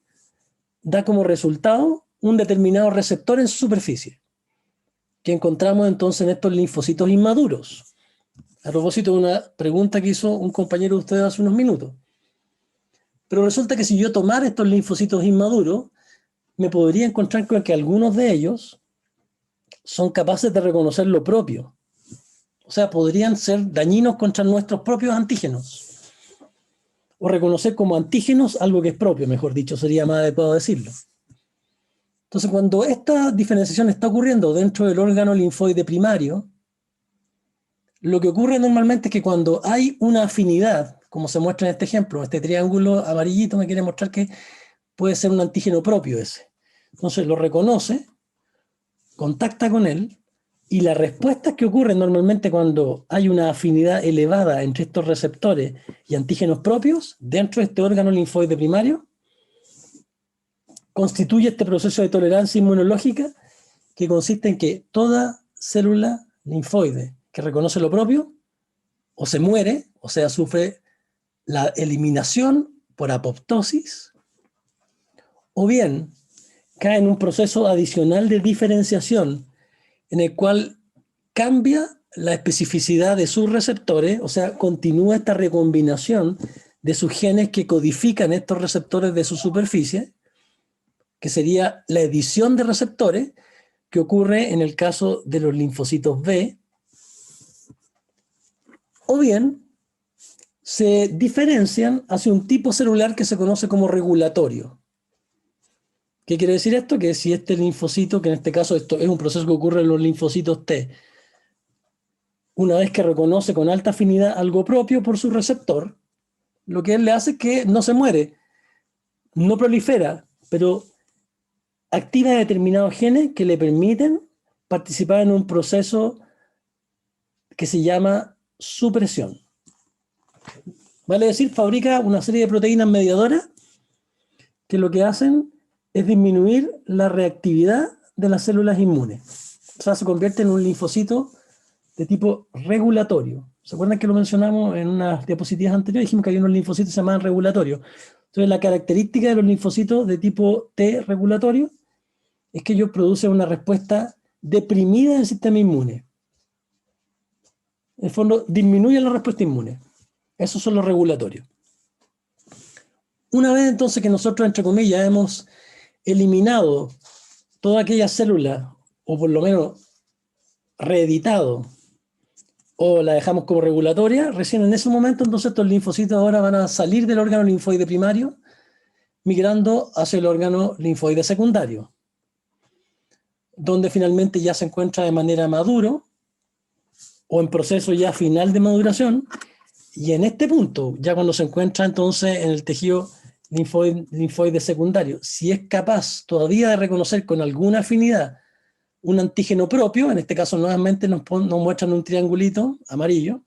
da como resultado un determinado receptor en su superficie, que encontramos entonces en estos linfocitos inmaduros. A propósito de una pregunta que hizo un compañero de ustedes hace unos minutos. Pero resulta que si yo tomara estos linfocitos inmaduros, me podría encontrar con que algunos de ellos son capaces de reconocer lo propio. O sea, podrían ser dañinos contra nuestros propios antígenos. O reconocer como antígenos algo que es propio, mejor dicho, sería más adecuado decirlo. Entonces, cuando esta diferenciación está ocurriendo dentro del órgano linfoide primario, lo que ocurre normalmente es que cuando hay una afinidad, como se muestra en este ejemplo, este triángulo amarillito me quiere mostrar que puede ser un antígeno propio ese. Entonces lo reconoce, contacta con él, y las respuestas que ocurren normalmente cuando hay una afinidad elevada entre estos receptores y antígenos propios dentro de este órgano linfoide primario, constituye este proceso de tolerancia inmunológica que consiste en que toda célula linfoide que reconoce lo propio o se muere, o sea, sufre la eliminación por apoptosis, o bien cae en un proceso adicional de diferenciación en el cual cambia la especificidad de sus receptores, o sea, continúa esta recombinación de sus genes que codifican estos receptores de su superficie, que sería la edición de receptores que ocurre en el caso de los linfocitos B, o bien se diferencian hacia un tipo celular que se conoce como regulatorio. ¿Qué quiere decir esto? Que si este linfocito, que en este caso esto es un proceso que ocurre en los linfocitos T, una vez que reconoce con alta afinidad algo propio por su receptor, lo que él le hace es que no se muere, no prolifera, pero activa determinados genes que le permiten participar en un proceso que se llama supresión. Vale decir, fabrica una serie de proteínas mediadoras que lo que hacen es disminuir la reactividad de las células inmunes. O sea, se convierte en un linfocito de tipo regulatorio. ¿Se acuerdan que lo mencionamos en unas diapositivas anteriores? Dijimos que hay unos linfocitos que se llaman regulatorios. Entonces, la característica de los linfocitos de tipo T regulatorio es que ellos producen una respuesta deprimida del sistema inmune. En el fondo, disminuyen la respuesta inmune. Esos son los regulatorios. Una vez entonces que nosotros, entre comillas, hemos eliminado toda aquella célula, o por lo menos reeditado, o la dejamos como regulatoria, recién en ese momento entonces estos linfocitos ahora van a salir del órgano linfoide primario, migrando hacia el órgano linfoide secundario, donde finalmente ya se encuentra de manera maduro, o en proceso ya final de maduración, y en este punto, ya cuando se encuentra entonces en el tejido linfoide secundario, si es capaz todavía de reconocer con alguna afinidad un antígeno propio, en este caso nuevamente nos muestran un triangulito amarillo.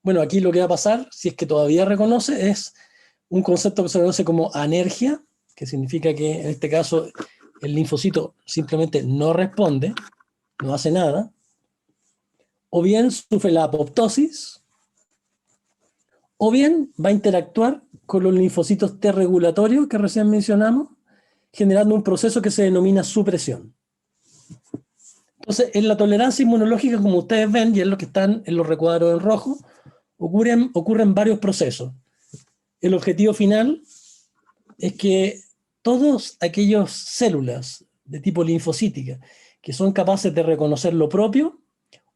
Bueno, aquí lo que va a pasar, si es que todavía reconoce, es un concepto que se conoce como anergia, que significa que en este caso el linfocito simplemente no responde, no hace nada, o bien sufre la apoptosis, o bien va a interactuar con los linfocitos T regulatorios que recién mencionamos, generando un proceso que se denomina supresión. Entonces, en la tolerancia inmunológica, como ustedes ven, y es lo que están en los recuadros en rojo, ocurren varios procesos. El objetivo final es que todas aquellas células de tipo linfocítica que son capaces de reconocer lo propio,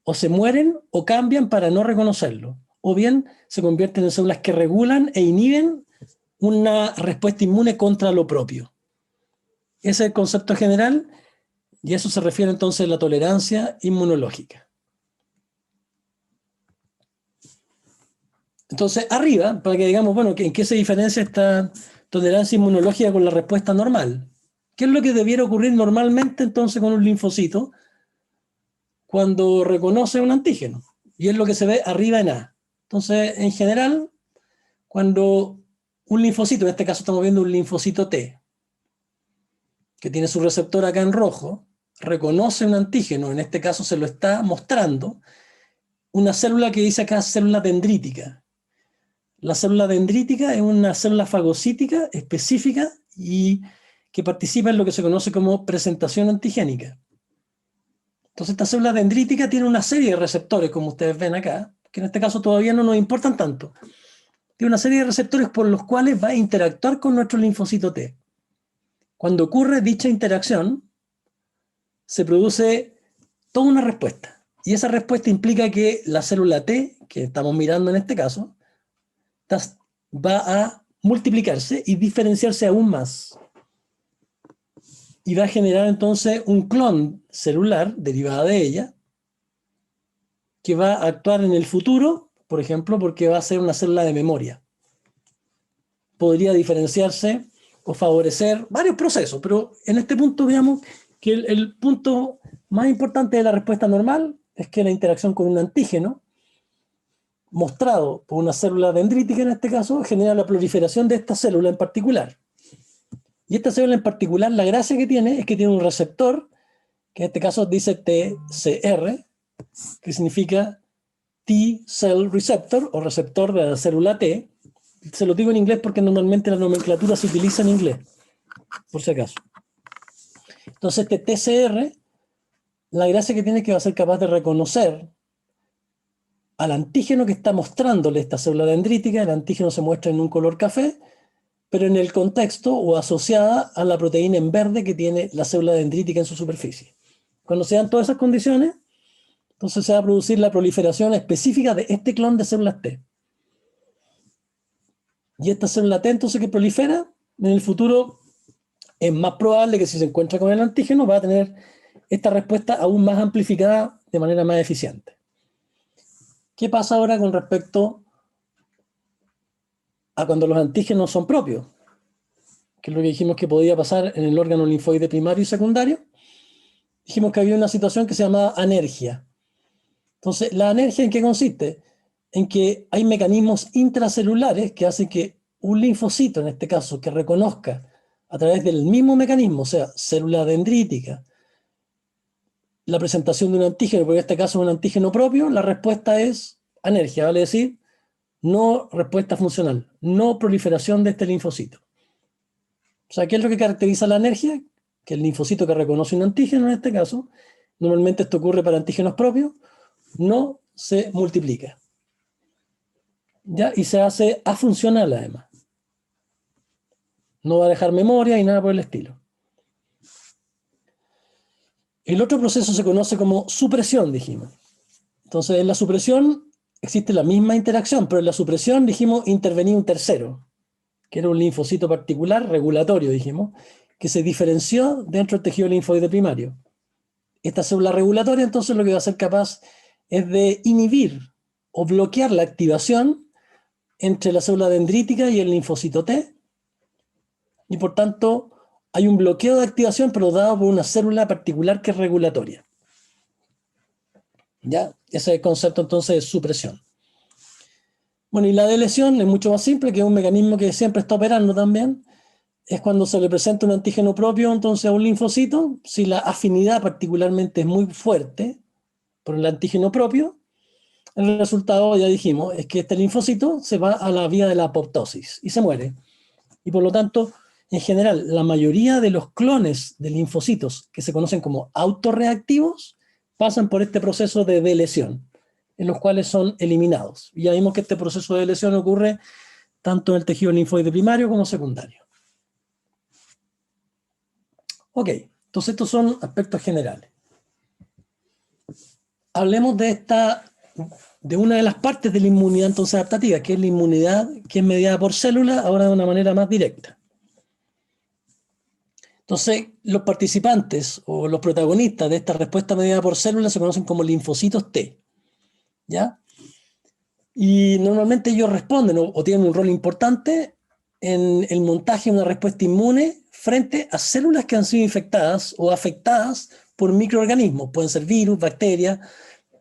o se mueren o cambian para no reconocerlo, o bien se convierten en células que regulan e inhiben una respuesta inmune contra lo propio. Ese es el concepto general, y eso se refiere entonces a la tolerancia inmunológica. Entonces, arriba, para que digamos, bueno, ¿en qué se diferencia esta tolerancia inmunológica con la respuesta normal? ¿Qué es lo que debiera ocurrir normalmente entonces con un linfocito cuando reconoce un antígeno? Y es lo que se ve arriba en A. Entonces, en general, cuando un linfocito, en este caso estamos viendo un linfocito T, que tiene su receptor acá en rojo, reconoce un antígeno, en este caso se lo está mostrando, una célula que dice acá célula dendrítica. La célula dendrítica es una célula fagocítica específica y que participa en lo que se conoce como presentación antigénica. Entonces esta célula dendrítica tiene una serie de receptores, como ustedes ven acá, que en este caso todavía no nos importan tanto. Tiene una serie de receptores por los cuales va a interactuar con nuestro linfocito T. Cuando ocurre dicha interacción, se produce toda una respuesta. Y esa respuesta implica que la célula T, que estamos mirando en este caso, va a multiplicarse y diferenciarse aún más. Y va a generar entonces un clon celular derivada de ella, que va a actuar en el futuro, por ejemplo, porque va a ser una célula de memoria. Podría diferenciarse o favorecer varios procesos, pero en este punto veamos que el punto más importante de la respuesta normal es que la interacción con un antígeno, mostrado por una célula dendrítica en este caso, genera la proliferación de esta célula en particular. Y esta célula en particular, la gracia que tiene es que tiene un receptor, que en este caso dice TCR, que significa T-Cell Receptor, o receptor de la célula T. Se lo digo en inglés porque normalmente la nomenclatura se utiliza en inglés, por si acaso. Entonces este TCR, la gracia que tiene es que va a ser capaz de reconocer al antígeno que está mostrándole esta célula dendrítica. El antígeno se muestra en un color café, pero en el contexto o asociada a la proteína en verde que tiene la célula dendrítica en su superficie. Cuando se dan todas esas condiciones, Entonces se va a producir la proliferación específica de este clon de células T. Y esta célula T entonces que prolifera, en el futuro es más probable que si se encuentra con el antígeno va a tener esta respuesta aún más amplificada de manera más eficiente. ¿Qué pasa ahora con respecto a cuando los antígenos son propios? Que es lo que dijimos que podía pasar en el órgano linfoide primario y secundario. Dijimos que había una situación que se llamaba anergia. Entonces, ¿la anergia en qué consiste? En que hay mecanismos intracelulares que hacen que un linfocito, en este caso, que reconozca a través del mismo mecanismo, o sea, célula dendrítica, la presentación de un antígeno, porque en este caso es un antígeno propio, la respuesta es anergia, vale decir, no respuesta funcional, no proliferación de este linfocito. O sea, ¿qué es lo que caracteriza la anergia? Que el linfocito que reconoce un antígeno, en este caso, normalmente esto ocurre para antígenos propios, no se multiplica. ¿Ya? Y se hace afuncional además. No va a dejar memoria y nada por el estilo. El otro proceso se conoce como supresión, dijimos. Entonces, en la supresión existe la misma interacción, pero en la supresión, dijimos, intervenía un tercero, que era un linfocito particular, regulatorio, dijimos, que se diferenció dentro del tejido linfoide primario. Esta célula regulatoria, entonces, lo que va a ser capaz es de inhibir o bloquear la activación entre la célula dendrítica y el linfocito T, y por tanto hay un bloqueo de activación, pero dado por una célula particular que es regulatoria. ¿Ya? Ese es el concepto entonces de supresión. Bueno, y la delesión es mucho más simple, que es un mecanismo que siempre está operando también. Es cuando se le presenta un antígeno propio entonces a un linfocito, si la afinidad particularmente es muy fuerte por el antígeno propio, el resultado, ya dijimos, es que este linfocito se va a la vía de la apoptosis y se muere. Y por lo tanto, en general, la mayoría de los clones de linfocitos que se conocen como autorreactivos pasan por este proceso de delesión, en los cuales son eliminados. Y ya vimos que este proceso de delesión ocurre tanto en el tejido linfoide primario como secundario. Ok, entonces estos son aspectos generales. Hablemos de una de las partes de la inmunidad entonces adaptativa, que es la inmunidad que es mediada por células, ahora de una manera más directa. Entonces, los participantes o los protagonistas de esta respuesta mediada por células se conocen como linfocitos T, ¿ya? Y normalmente ellos responden o tienen un rol importante en el montaje de una respuesta inmune frente a células que han sido infectadas o afectadas por microorganismos, pueden ser virus, bacterias,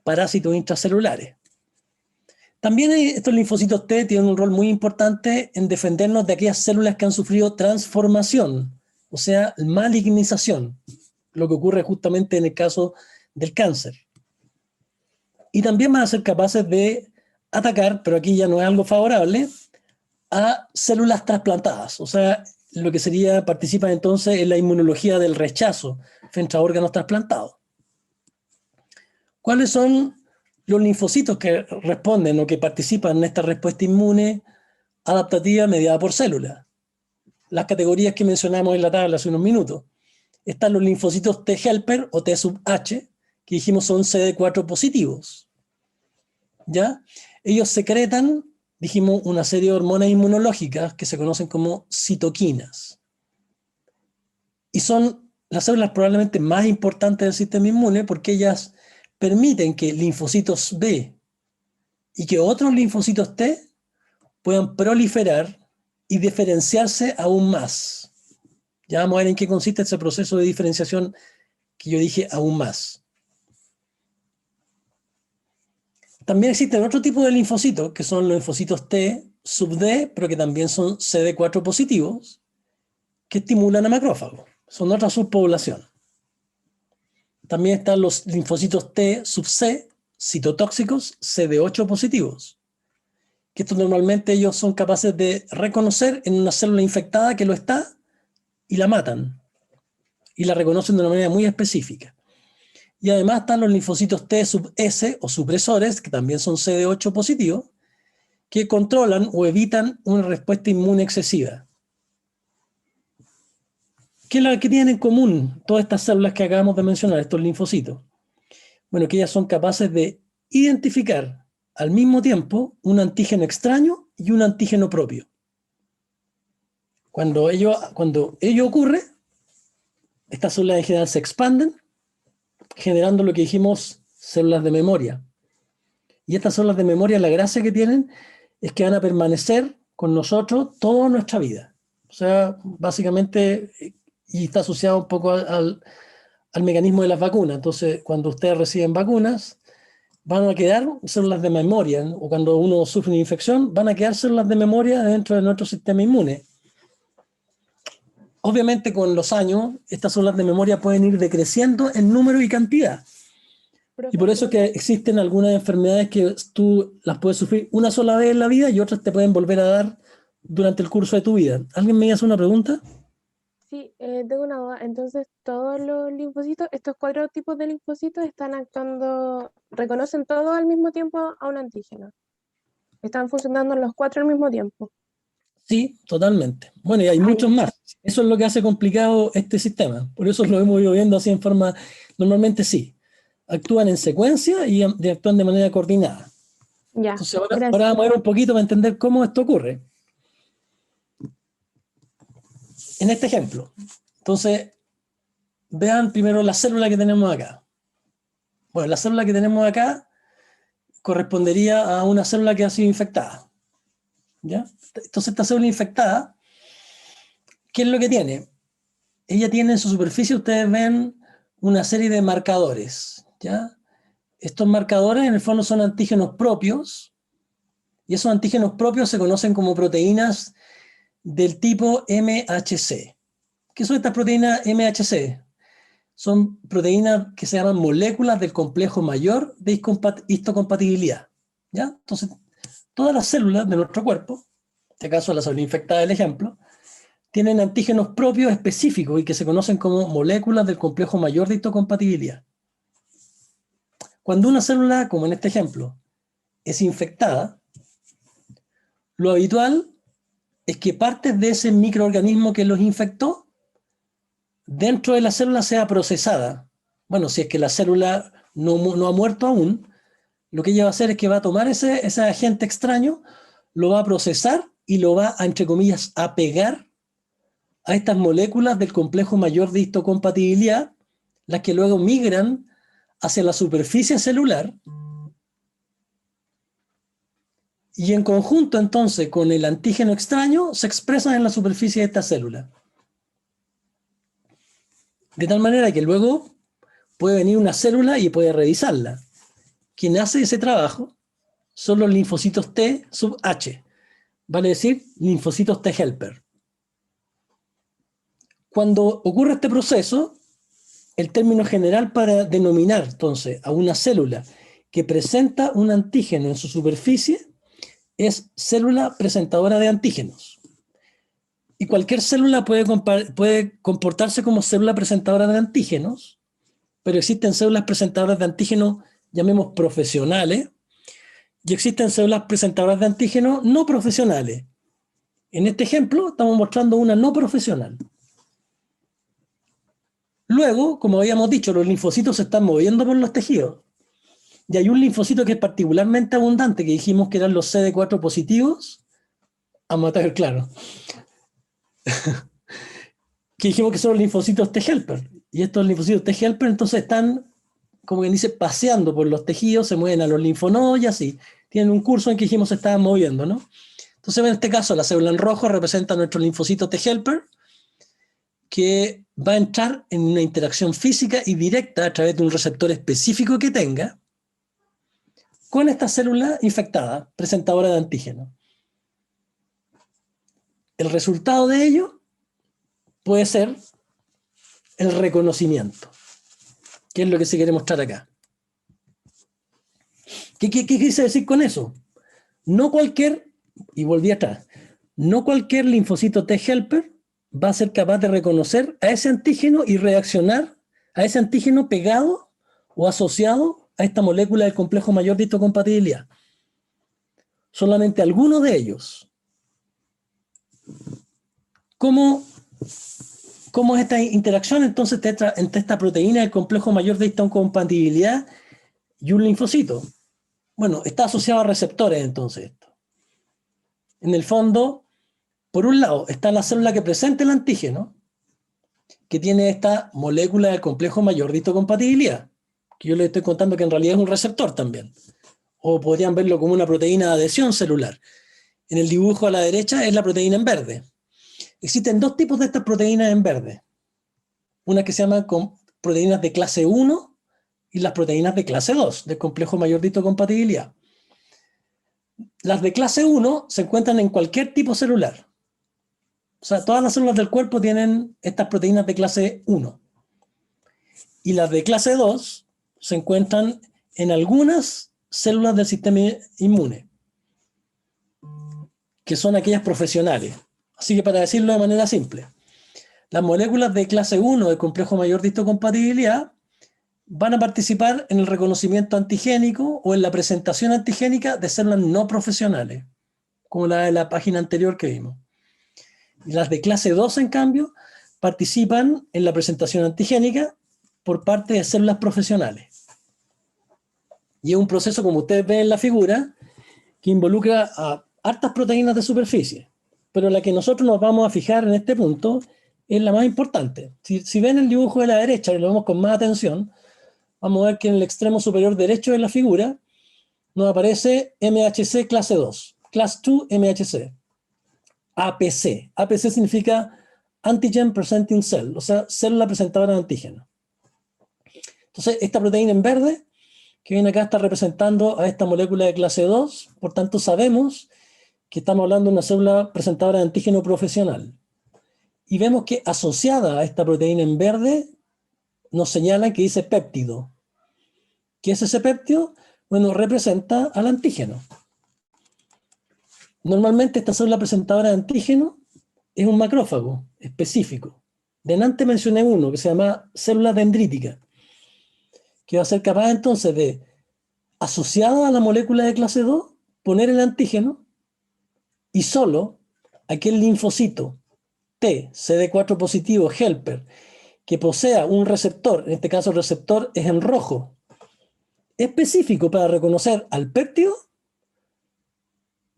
parásitos intracelulares. También estos linfocitos T tienen un rol muy importante en defendernos de aquellas células que han sufrido transformación, o sea, malignización, lo que ocurre justamente en el caso del cáncer. Y también van a ser capaces de atacar, pero aquí ya no es algo favorable, a células trasplantadas, o sea, lo que sería, participan entonces en la inmunología del rechazo frente a órganos trasplantados. ¿Cuáles son los linfocitos que responden o que participan en esta respuesta inmune adaptativa mediada por células? Las categorías que mencionamos en la tabla hace unos minutos. Están los linfocitos T helper o T sub H, que dijimos son CD4 positivos. ¿Ya? Ellos secretan, dijimos, una serie de hormonas inmunológicas que se conocen como citoquinas. Y son las células probablemente más importantes del sistema inmune porque ellas permiten que linfocitos B y que otros linfocitos T puedan proliferar y diferenciarse aún más. Ya vamos a ver en qué consiste ese proceso de diferenciación que yo dije aún más. También existen otro tipo de linfocitos, que son los linfocitos T sub D, pero que también son CD4 positivos, que estimulan a macrófagos. Son otra subpoblación. También están los linfocitos T sub C, citotóxicos, CD8 positivos, que estos normalmente ellos son capaces de reconocer en una célula infectada que lo está y la matan. Y la reconocen de una manera muy específica. Y además están los linfocitos T sub S o supresores, que también son CD8 positivos, que controlan o evitan una respuesta inmune excesiva. ¿Qué es lo que tienen en común todas estas células que acabamos de mencionar, estos linfocitos? Bueno, que ellas son capaces de identificar al mismo tiempo un antígeno extraño y un antígeno propio. Cuando ello ocurre, estas células en general se expanden, generando lo que dijimos células de memoria. Y estas células de memoria, la gracia que tienen es que van a permanecer con nosotros toda nuestra vida. O sea, básicamente, y está asociado un poco al mecanismo de las vacunas. Entonces, cuando ustedes reciben vacunas, van a quedar células de memoria, ¿no? O cuando uno sufre una infección, van a quedar células de memoria dentro de nuestro sistema inmune. Obviamente, con los años, estas células de memoria pueden ir decreciendo en número y cantidad. Y por eso es que existen algunas enfermedades que tú las puedes sufrir una sola vez en la vida y otras te pueden volver a dar durante el curso de tu vida. ¿Alguien me hace una pregunta? Sí, tengo una duda. Entonces, todos los linfocitos, estos 4 tipos de linfocitos están actuando, reconocen todos al mismo tiempo a un antígeno. Están funcionando los 4 al mismo tiempo. Sí, totalmente. Bueno, y hay muchos más. Eso es lo que hace complicado este sistema. Por eso lo hemos ido viendo así en forma, normalmente sí. Actúan en secuencia y actúan de manera coordinada. Ya, Entonces ahora gracias. vamos a ver un poquito para entender cómo esto ocurre. En este ejemplo. Entonces, vean primero la célula que tenemos acá. Bueno, la célula que tenemos acá correspondería a una célula que ha sido infectada. ¿Ya? Entonces esta célula infectada, ¿qué es lo que tiene? Ella tiene en su superficie, ustedes ven una serie de marcadores. ¿Ya? Estos marcadores en el fondo son antígenos propios, y esos antígenos propios se conocen como proteínas del tipo MHC. ¿Qué son estas proteínas MHC? Son proteínas que se llaman moléculas del complejo mayor de histocompatibilidad. ¿Ya? Entonces, todas las células de nuestro cuerpo, en este caso la célula infectada del ejemplo, tienen antígenos propios específicos y que se conocen como moléculas del complejo mayor de histocompatibilidad. Cuando una célula, como en este ejemplo, es infectada, lo habitual es que partes de ese microorganismo que los infectó dentro de la célula sea procesada. Bueno, si es que la célula no ha muerto aún, lo que ella va a hacer es que va a tomar ese agente extraño, lo va a procesar y lo va a, entre comillas, a pegar a estas moléculas del complejo mayor de histocompatibilidad, las que luego migran hacia la superficie celular y en conjunto entonces con el antígeno extraño se expresan en la superficie de esta célula. De tal manera que luego puede venir una célula y puede revisarla. Quien hace ese trabajo son los linfocitos T sub H, vale decir, linfocitos T helper. Cuando ocurre este proceso, el término general para denominar entonces a una célula que presenta un antígeno en su superficie es célula presentadora de antígenos. Y cualquier célula puede comportarse como célula presentadora de antígenos, pero existen células presentadoras de antígenos, llamemos profesionales, y existen células presentadoras de antígenos no profesionales. En este ejemplo estamos mostrando una no profesional. Luego, como habíamos dicho, los linfocitos se están moviendo por los tejidos. Y hay un linfocito que es particularmente abundante, que dijimos que eran los CD4 positivos. Vamos a estar claro. Que dijimos que son los linfocitos T helper. Y estos linfocitos T helper entonces están, como quien dice, paseando por los tejidos, se mueven a los linfonodos y así. Tienen un curso en que dijimos se estaban moviendo, ¿no? Entonces, en este caso, la célula en rojo representa a nuestro linfocito T helper, que va a entrar en una interacción física y directa a través de un receptor específico que tenga con esta célula infectada, presentadora de antígeno. El resultado de ello puede ser el reconocimiento, que es lo que se quiere mostrar acá. ¿Qué quise decir con eso? No cualquier, y volví atrás, no cualquier linfocito T helper va a ser capaz de reconocer a ese antígeno y reaccionar a ese antígeno pegado o asociado a esta molécula del complejo mayor de histocompatibilidad. Solamente algunos de ellos. ¿Cómo es esta interacción entonces entre esta proteína del complejo mayor de histocompatibilidad y un linfocito. Bueno, está asociado a receptores entonces esto. En el fondo, por un lado, está la célula que presenta el antígeno, que tiene esta molécula del complejo mayor de histocompatibilidad, que yo les estoy contando que en realidad es un receptor también. O podrían verlo como una proteína de adhesión celular. En el dibujo a la derecha es la proteína en verde. Existen dos tipos de estas proteínas en verde. Una que se llaman proteínas de clase 1 y las proteínas de clase 2, del complejo mayor de histocompatibilidad. Las de clase 1 se encuentran en cualquier tipo celular. O sea, todas las células del cuerpo tienen estas proteínas de clase 1. Y las de clase 2 se encuentran en algunas células del sistema inmune, que son aquellas profesionales. Así que para decirlo de manera simple, las moléculas de clase 1 del complejo mayor de histocompatibilidad van a participar en el reconocimiento antigénico o en la presentación antigénica de células no profesionales, como la de la página anterior que vimos. Y las de clase 2, en cambio, participan en la presentación antigénica por parte de células profesionales. Y es un proceso, como ustedes ven en la figura, que involucra a hartas proteínas de superficie, pero la que nosotros nos vamos a fijar en este punto es la más importante. Si ven el dibujo de la derecha y lo vemos con más atención, vamos a ver que en el extremo superior derecho de la figura nos aparece MHC clase 2, Class 2 MHC, APC. APC significa Antigen Presenting Cell, o sea, célula presentadora de antígeno. Entonces, esta proteína en verde, que viene acá, está representando a esta molécula de clase 2, por tanto sabemos que estamos hablando de una célula presentadora de antígeno profesional. Y vemos que asociada a esta proteína en verde, nos señalan que dice péptido. ¿Qué es ese péptido? Bueno, representa al antígeno. Normalmente esta célula presentadora de antígeno es un macrófago específico. Delante mencioné uno que se llama célula dendrítica, que va a ser capaz entonces de, asociado a la molécula de clase 2, poner el antígeno y solo aquel linfocito T, CD4 positivo, helper, que posea un receptor, en este caso el receptor es en rojo, específico para reconocer al péptido,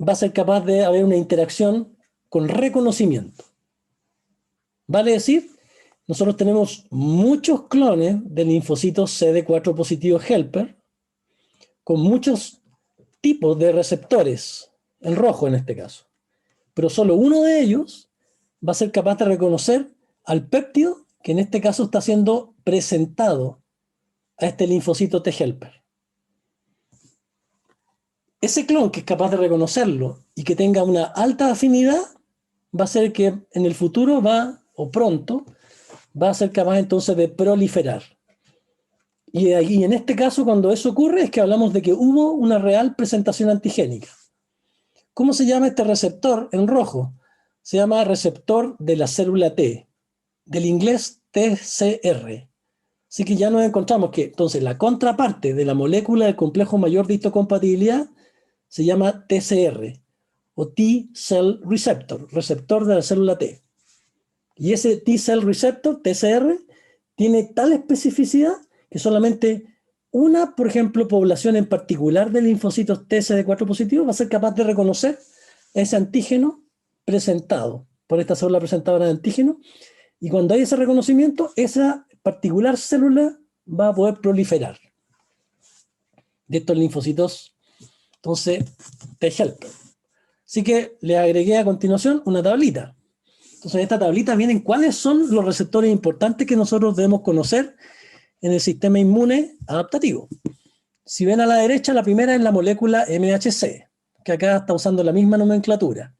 va a ser capaz de haber una interacción con reconocimiento. Vale decir, nosotros tenemos muchos clones de linfocitos CD4 positivo helper, con muchos tipos de receptores, en rojo en este caso, pero solo uno de ellos va a ser capaz de reconocer al péptido que en este caso está siendo presentado a este linfocito T helper. Ese clon que es capaz de reconocerlo y que tenga una alta afinidad va a ser que en el futuro o pronto, va a ser capaz entonces de proliferar. Y en este caso, cuando eso ocurre, es que hablamos de que hubo una real presentación antigénica. ¿Cómo se llama este receptor en rojo? Se llama receptor de la célula T, del inglés TCR. Así que ya nos encontramos que entonces la contraparte de la molécula del complejo mayor de histocompatibilidad se llama TCR, o T-Cell Receptor, receptor de la célula T. Y ese T-Cell Receptor, TCR, tiene tal especificidad que solamente una, por ejemplo, población en particular de linfocitos TCD4 positivos va a ser capaz de reconocer ese antígeno presentado por esta célula presentadora de antígeno, y cuando hay ese reconocimiento, esa particular célula va a poder proliferar de estos linfocitos, entonces, T-helper. Así que le agregué a continuación una tablita. Entonces, en esta tablita vienen cuáles son los receptores importantes que nosotros debemos conocer en el sistema inmune adaptativo. Si ven a la derecha, la primera es la molécula MHC, que acá está usando la misma nomenclatura.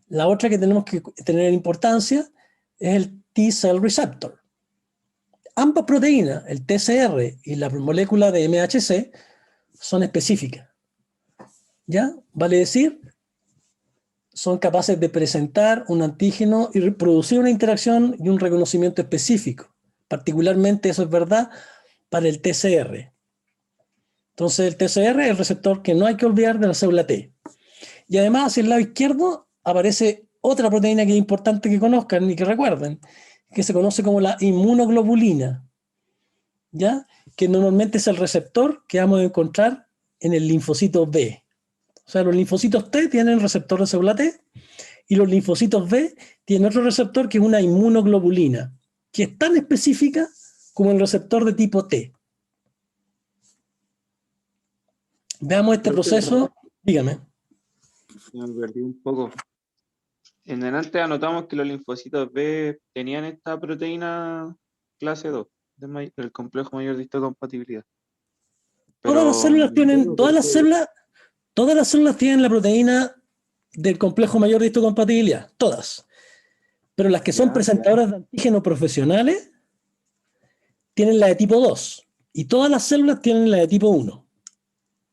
La otra que tenemos que tener importancia es el T-Cell Receptor. Ambas proteínas, el TCR y la molécula de MHC, son específicas. ¿Ya? Vale decir, son capaces de presentar un antígeno y producir una interacción y un reconocimiento específico. Particularmente eso es verdad para el TCR. Entonces el TCR es el receptor que no hay que olvidar de la célula T. Y además hacia el lado izquierdo aparece otra proteína que es importante que conozcan y que recuerden, que se conoce como la inmunoglobulina. ¿ya? Que normalmente es el receptor que vamos a encontrar en el linfocito B. O sea, los linfocitos T tienen receptor de célula T y los linfocitos B tienen otro receptor que es una inmunoglobulina, que es tan específica como el receptor de tipo T. Veamos este proceso. Dígame. Me perdí un poco. En delante anotamos que los linfocitos B tenían esta proteína clase 2 del complejo mayor de histocompatibilidad. Todas las células tienen, todas las células tienen la proteína del complejo mayor de histocompatibilidad, todas. Pero las que son presentadoras de antígenos profesionales tienen la de tipo 2 y todas las células tienen la de tipo 1.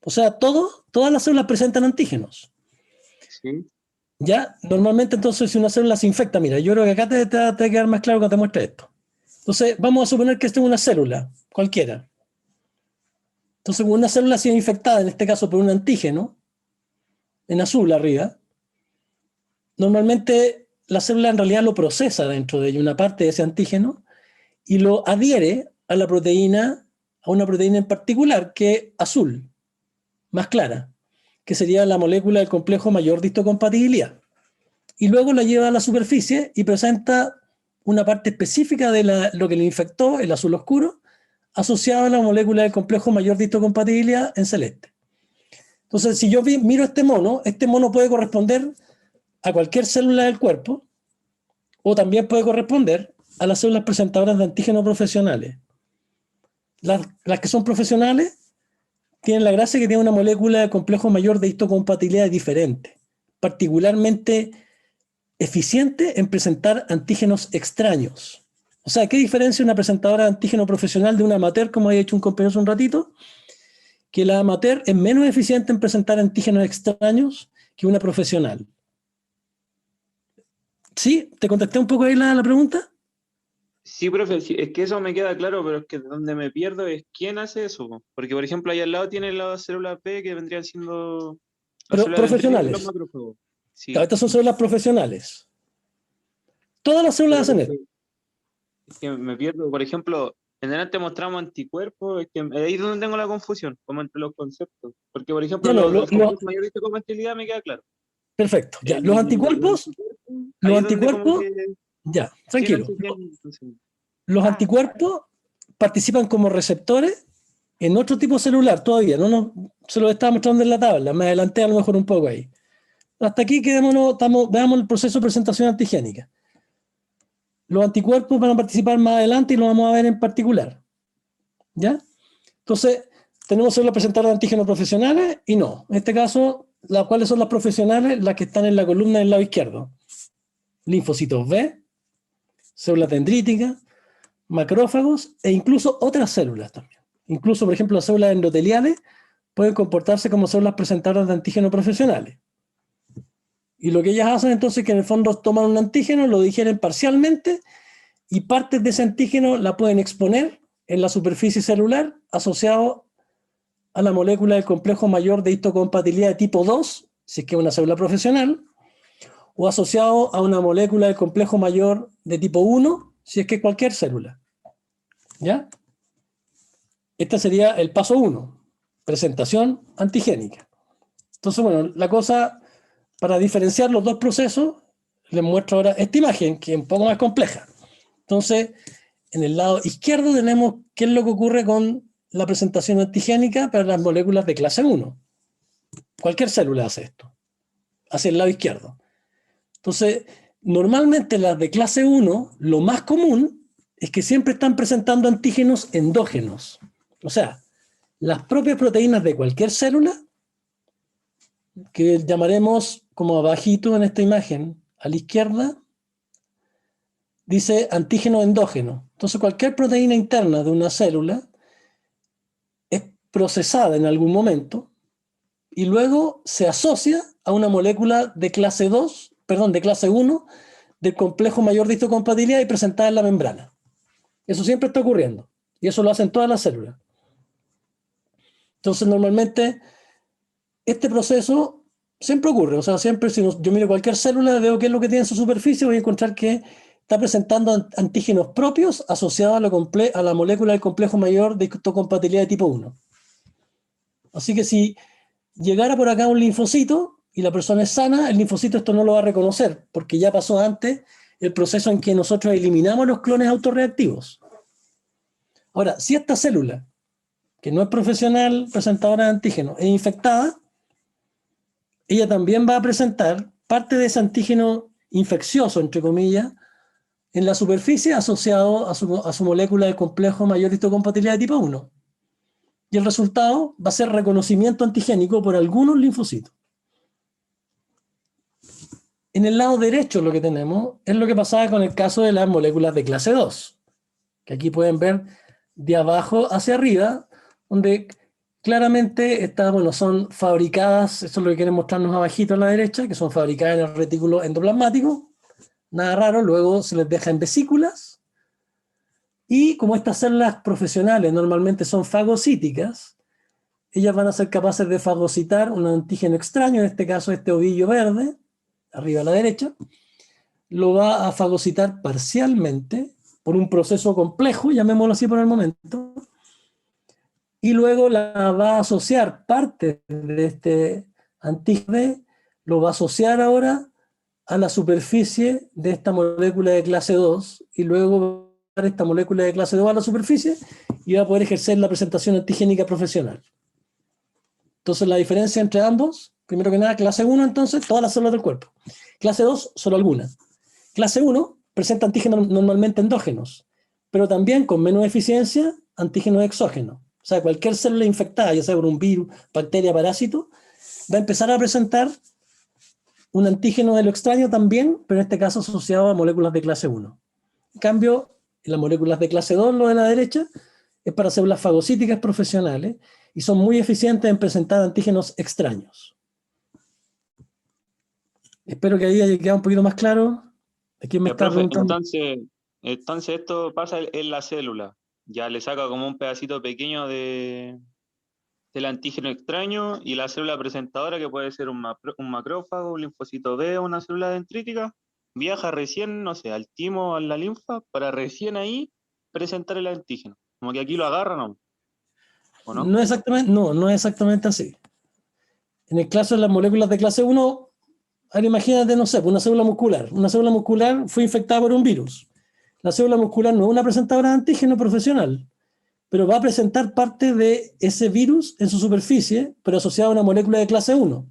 O sea, todas las células presentan antígenos. Sí. Ya, normalmente entonces si una célula se infecta, mira, yo creo que acá te va a quedar más claro cuando te muestre esto. Entonces, vamos a suponer que esta es una célula, cualquiera. Entonces, una célula ha sido infectada, en este caso por un antígeno, en azul arriba, normalmente la célula en realidad lo procesa dentro de ella, una parte de ese antígeno, y lo adhiere a la proteína, a una proteína en particular, que es azul, más clara, que sería la molécula del complejo mayor de histocompatibilidad. Y luego la lleva a la superficie y presenta una parte específica de lo que le infectó, el azul oscuro, asociado a la molécula del complejo mayor de histocompatibilidad en celeste. Entonces, si yo miro este mono puede corresponder a cualquier célula del cuerpo o también puede corresponder a las células presentadoras de antígenos profesionales. Las que son profesionales tienen la gracia que tienen una molécula del complejo mayor de histocompatibilidad diferente, particularmente eficiente en presentar antígenos extraños. O sea, ¿qué diferencia una presentadora de antígeno profesional de una amateur, como había dicho un compañero hace un ratito? Que la amateur es menos eficiente en presentar antígenos extraños que una profesional. ¿Sí? ¿Te contesté un poco ahí la pregunta? Sí, profe, sí, es que eso me queda claro, pero es que donde me pierdo es quién hace eso, po. Porque, por ejemplo, ahí al lado tienen las células B que vendrían siendo las Pero células dendríticas y los profesionales. macrófagos. Sí. Claro, estas son células profesionales. Todas las células hacen esto. Es que me pierdo, por ejemplo, en delante mostramos anticuerpos, es que ahí es donde tengo la confusión, como entre los conceptos. Porque, por ejemplo, Ya no, el complejo mayor de histocompatibilidad me queda claro. perfecto. Ya, Los los ahí es donde como anticuerpos, que ya, sí, no tranquilo. sé quién. Los anticuerpos participan como receptores en otro tipo celular todavía. Se lo estaba mostrando en la tabla, me adelanté a lo mejor un poco ahí. Hasta aquí quedémonos, veamos el proceso de presentación antigénica. Los anticuerpos van a participar más adelante y lo vamos a ver en particular. ¿Ya? Entonces, tenemos células presentadoras de antígenos profesionales y no. En este caso, ¿cuáles son las profesionales? Las que están en la columna del lado izquierdo. Linfocitos B, células dendríticas, macrófagos e incluso otras células también. Incluso, por ejemplo, las células endoteliales pueden comportarse como células presentadoras de antígenos profesionales. Y lo que ellas hacen entonces es que en el fondo toman un antígeno, lo digieren parcialmente y partes de ese antígeno la pueden exponer en la superficie celular asociado a la molécula del complejo mayor de histocompatibilidad de tipo 2, si es que es una célula profesional, o asociado a una molécula del complejo mayor de tipo 1, si es que es cualquier célula. ¿Ya? Este sería el paso 1, presentación antigénica. Entonces, bueno, la cosa, para diferenciar los dos procesos, les muestro ahora esta imagen, que es un poco más compleja. Entonces, en el lado izquierdo tenemos qué es lo que ocurre con la presentación antigénica para las moléculas de clase 1. Cualquier célula hace esto, hacia el lado izquierdo. Entonces, normalmente las de clase 1, lo más común es que siempre están presentando antígenos endógenos. O sea, las propias proteínas de cualquier célula, que llamaremos como abajito en esta imagen, a la izquierda, dice antígeno endógeno. Entonces, cualquier proteína interna de una célula es procesada en algún momento y luego se asocia a una molécula de clase 2, perdón, de clase 1 del complejo mayor de histocompatibilidad y presentada en la membrana. Eso siempre está ocurriendo y eso lo hacen todas las células. Entonces, normalmente, este proceso siempre ocurre. O sea, siempre si yo miro cualquier célula, veo qué es lo que tiene en su superficie, voy a encontrar que está presentando antígenos propios asociados a la molécula del complejo mayor de histocompatibilidad de tipo 1. Así que si llegara por acá un linfocito y la persona es sana, el linfocito esto no lo va a reconocer, porque ya pasó antes el proceso en que nosotros eliminamos los clones autorreactivos. Ahora, si esta célula, que no es profesional presentadora de antígeno, es infectada, ella también va a presentar parte de ese antígeno infeccioso, entre comillas, en la superficie asociado a su molécula del complejo mayor de histocompatibilidad de tipo 1. Y el resultado va a ser reconocimiento antigénico por algunos linfocitos. En el lado derecho lo que tenemos es lo que pasaba con el caso de las moléculas de clase 2, que aquí pueden ver de abajo hacia arriba, donde claramente son fabricadas, eso es lo que quieren mostrarnos abajito a la derecha, que son fabricadas en el retículo endoplasmático, nada raro, luego se les deja en vesículas, y como estas células profesionales normalmente son fagocíticas, ellas van a ser capaces de fagocitar un antígeno extraño, en este caso este ovillo verde, arriba a la derecha, lo va a fagocitar parcialmente por un proceso complejo, llamémoslo así por el momento, y luego la va a asociar parte de este antígeno, lo va a asociar ahora a la superficie de esta molécula de clase 2, y luego va a dar esta molécula de clase 2 a la superficie y va a poder ejercer la presentación antigénica profesional. Entonces la diferencia entre ambos, primero que nada, clase 1 entonces, todas las células del cuerpo. Clase 2, solo algunas. Clase 1 presenta antígenos normalmente endógenos, pero también con menos eficiencia antígenos exógenos. O sea, cualquier célula infectada, ya sea por un virus, bacteria, parásito, va a empezar a presentar un antígeno de lo extraño también, pero en este caso asociado a moléculas de clase 1. En cambio, las moléculas de clase 2, lo de la derecha, es para células fagocíticas profesionales y son muy eficientes en presentar antígenos extraños. Espero que ahí haya quedado un poquito más claro. Aquí me está profe, preguntando. entonces esto pasa en la célula. Ya le saca como un pedacito pequeño del antígeno extraño y la célula presentadora, que puede ser un macrófago, un linfocito B, una célula dendrítica, viaja recién, no sé, al timo o a la linfa para recién ahí presentar el antígeno. Como que aquí lo agarran, ¿o no? No es exactamente así. En el caso de las moléculas de clase 1, ahora imagínate, no sé, una célula muscular. Una célula muscular fue infectada por un virus. La célula muscular no es una presentadora de antígeno profesional, pero va a presentar parte de ese virus en su superficie, pero asociado a una molécula de clase 1.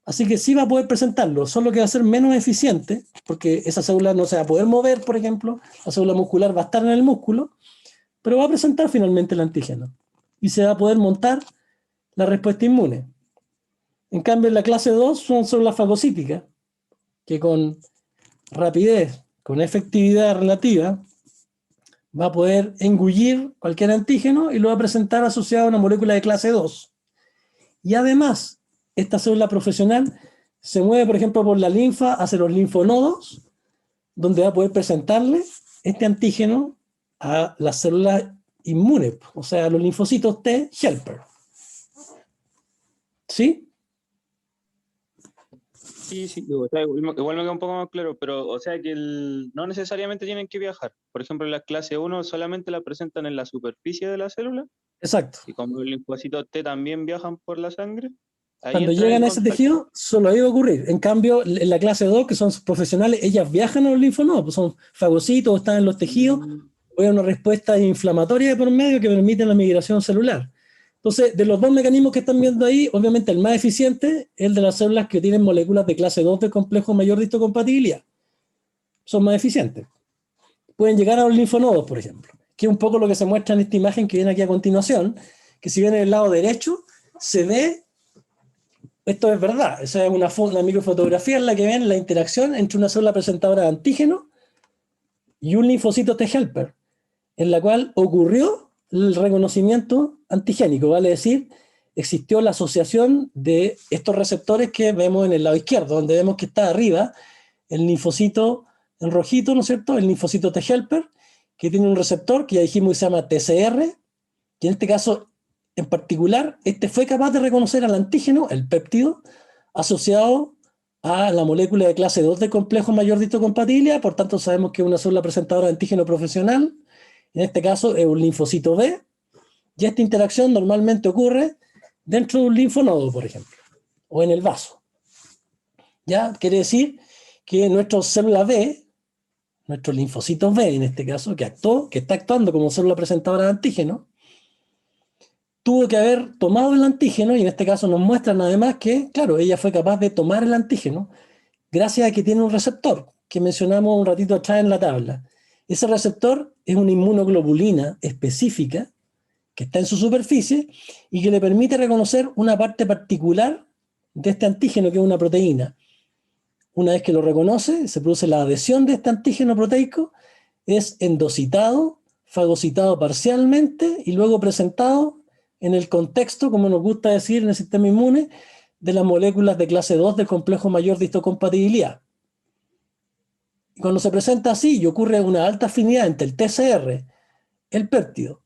Así que sí va a poder presentarlo, solo que va a ser menos eficiente, porque esa célula no se va a poder mover, por ejemplo, la célula muscular va a estar en el músculo, pero va a presentar finalmente el antígeno. Y se va a poder montar la respuesta inmune. En cambio, en la clase 2 son células fagocíticas, que con rapidez, con efectividad relativa, va a poder engullir cualquier antígeno y lo va a presentar asociado a una molécula de clase 2. Y además, esta célula profesional se mueve, por ejemplo, por la linfa hacia los linfonodos, donde va a poder presentarle este antígeno a las células inmunes, o sea, a los linfocitos T helper. ¿Sí? Sí, o sea, igual me queda un poco más claro, pero o sea que no necesariamente tienen que viajar. Por ejemplo, en la clase 1 solamente la presentan en la superficie de la célula, Exacto. y como los linfocitos T también viajan por la sangre, ahí Cuando entran llegan en a ese contacto. tejido, solo ahí va a ocurrir. En cambio, en la clase 2, que son profesionales, ellas viajan a los linfonodos, pues son fagocitos, están en los tejidos, hay una respuesta inflamatoria de por medio que permite la migración celular. Entonces, de los dos mecanismos que están viendo ahí, obviamente el más eficiente es el de las células que tienen moléculas de clase 2 del complejo mayor de histocompatibilidad. Son más eficientes. Pueden llegar a los linfonodos, por ejemplo, que es un poco lo que se muestra en esta imagen que viene aquí a continuación, que si bien en el lado derecho se ve, esto es verdad, esa es una microfotografía en la que ven la interacción entre una célula presentadora de antígeno y un linfocito T helper, en la cual ocurrió el reconocimiento antigénico, vale decir, existió la asociación de estos receptores que vemos en el lado izquierdo, donde vemos que está arriba el linfocito en rojito, ¿no es cierto? El linfocito T helper, que tiene un receptor que ya dijimos que se llama TCR, que en este caso en particular, este fue capaz de reconocer al antígeno, el péptido, asociado a la molécula de clase 2 de complejo mayor de histocompatibilidad, por tanto sabemos que es una célula presentadora de antígeno profesional, en este caso es un linfocito B, y esta interacción normalmente ocurre dentro de un linfonodo, por ejemplo, o en el vaso. ¿Ya? Quiere decir que nuestra célula B, nuestro linfocito B en este caso, que está actuando como célula presentadora de antígeno, tuvo que haber tomado el antígeno, y en este caso nos muestran además que, claro, ella fue capaz de tomar el antígeno gracias a que tiene un receptor, que mencionamos un ratito atrás en la tabla. Ese receptor es una inmunoglobulina específica que está en su superficie y que le permite reconocer una parte particular de este antígeno, que es una proteína. Una vez que lo reconoce, se produce la adhesión de este antígeno proteico, es endocitado, fagocitado parcialmente y luego presentado en el contexto, como nos gusta decir en el sistema inmune, de las moléculas de clase 2 del complejo mayor de histocompatibilidad. Y cuando se presenta así y ocurre una alta afinidad entre el TCR, el péptido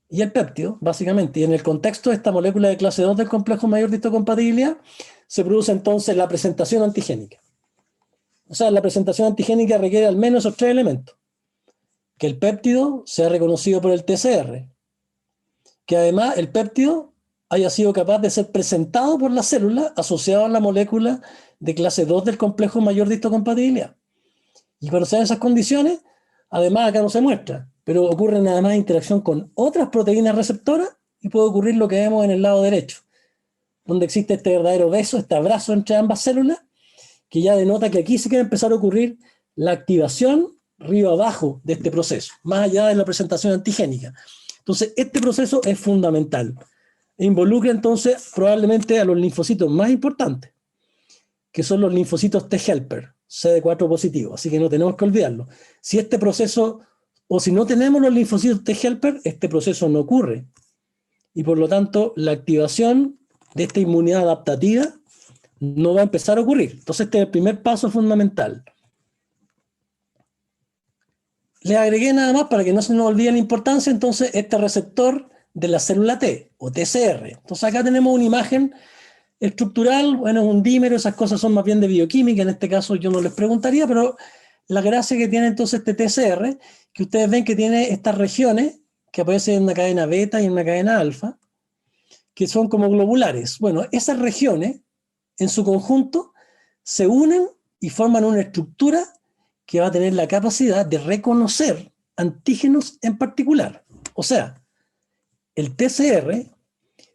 y el péptido, básicamente, y en el contexto de esta molécula de clase 2 del complejo mayor de histocompatibilidad, se produce entonces la presentación antigénica. O sea, la presentación antigénica requiere al menos esos tres elementos. Que el péptido sea reconocido por el TCR, que además el péptido haya sido capaz de ser presentado por la célula asociado a la molécula de clase 2 del complejo mayor de histocompatibilidad. Y cuando se dan esas condiciones, además acá no se muestra, pero ocurre además interacción con otras proteínas receptoras y puede ocurrir lo que vemos en el lado derecho, donde existe este verdadero beso, este abrazo entre ambas células, que ya denota que aquí sí que va a empezar a ocurrir la activación río abajo de este proceso, más allá de la presentación antigénica. Entonces, este proceso es fundamental e involucra entonces probablemente a los linfocitos más importantes, que son los linfocitos T-helper, CD4 positivo, así que no tenemos que olvidarlo. Si este proceso, o si no tenemos los linfocitos T-helper, este proceso no ocurre. Y por lo tanto, la activación de esta inmunidad adaptativa no va a empezar a ocurrir. Entonces, este es el primer paso fundamental. Le agregué nada más para que no se nos olvide la importancia, entonces, este receptor de la célula T, o TCR. Entonces, acá tenemos una imagen estructural, bueno, un dímero, esas cosas son más bien de bioquímica, en este caso yo no les preguntaría, pero la gracia que tiene entonces este TCR, que ustedes ven que tiene estas regiones, que aparecen en una cadena beta y en una cadena alfa, que son como globulares. Bueno, esas regiones, en su conjunto, se unen y forman una estructura que va a tener la capacidad de reconocer antígenos en particular. O sea, el TCR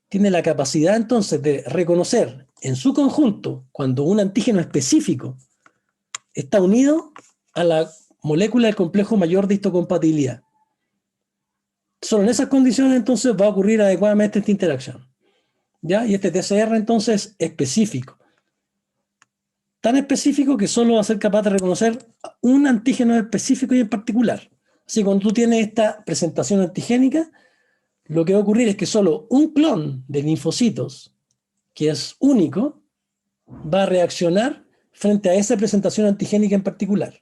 tiene la capacidad entonces de reconocer en su conjunto cuando un antígeno específico está unido a la molécula del complejo mayor de histocompatibilidad. Solo en esas condiciones entonces va a ocurrir adecuadamente esta interacción. ¿Ya? Y este TCR entonces es específico. Tan específico que solo va a ser capaz de reconocer un antígeno específico y en particular. Así que cuando tú tienes esta presentación antigénica, lo que va a ocurrir es que solo un clon de linfocitos, que es único, va a reaccionar frente a esa presentación antigénica en particular.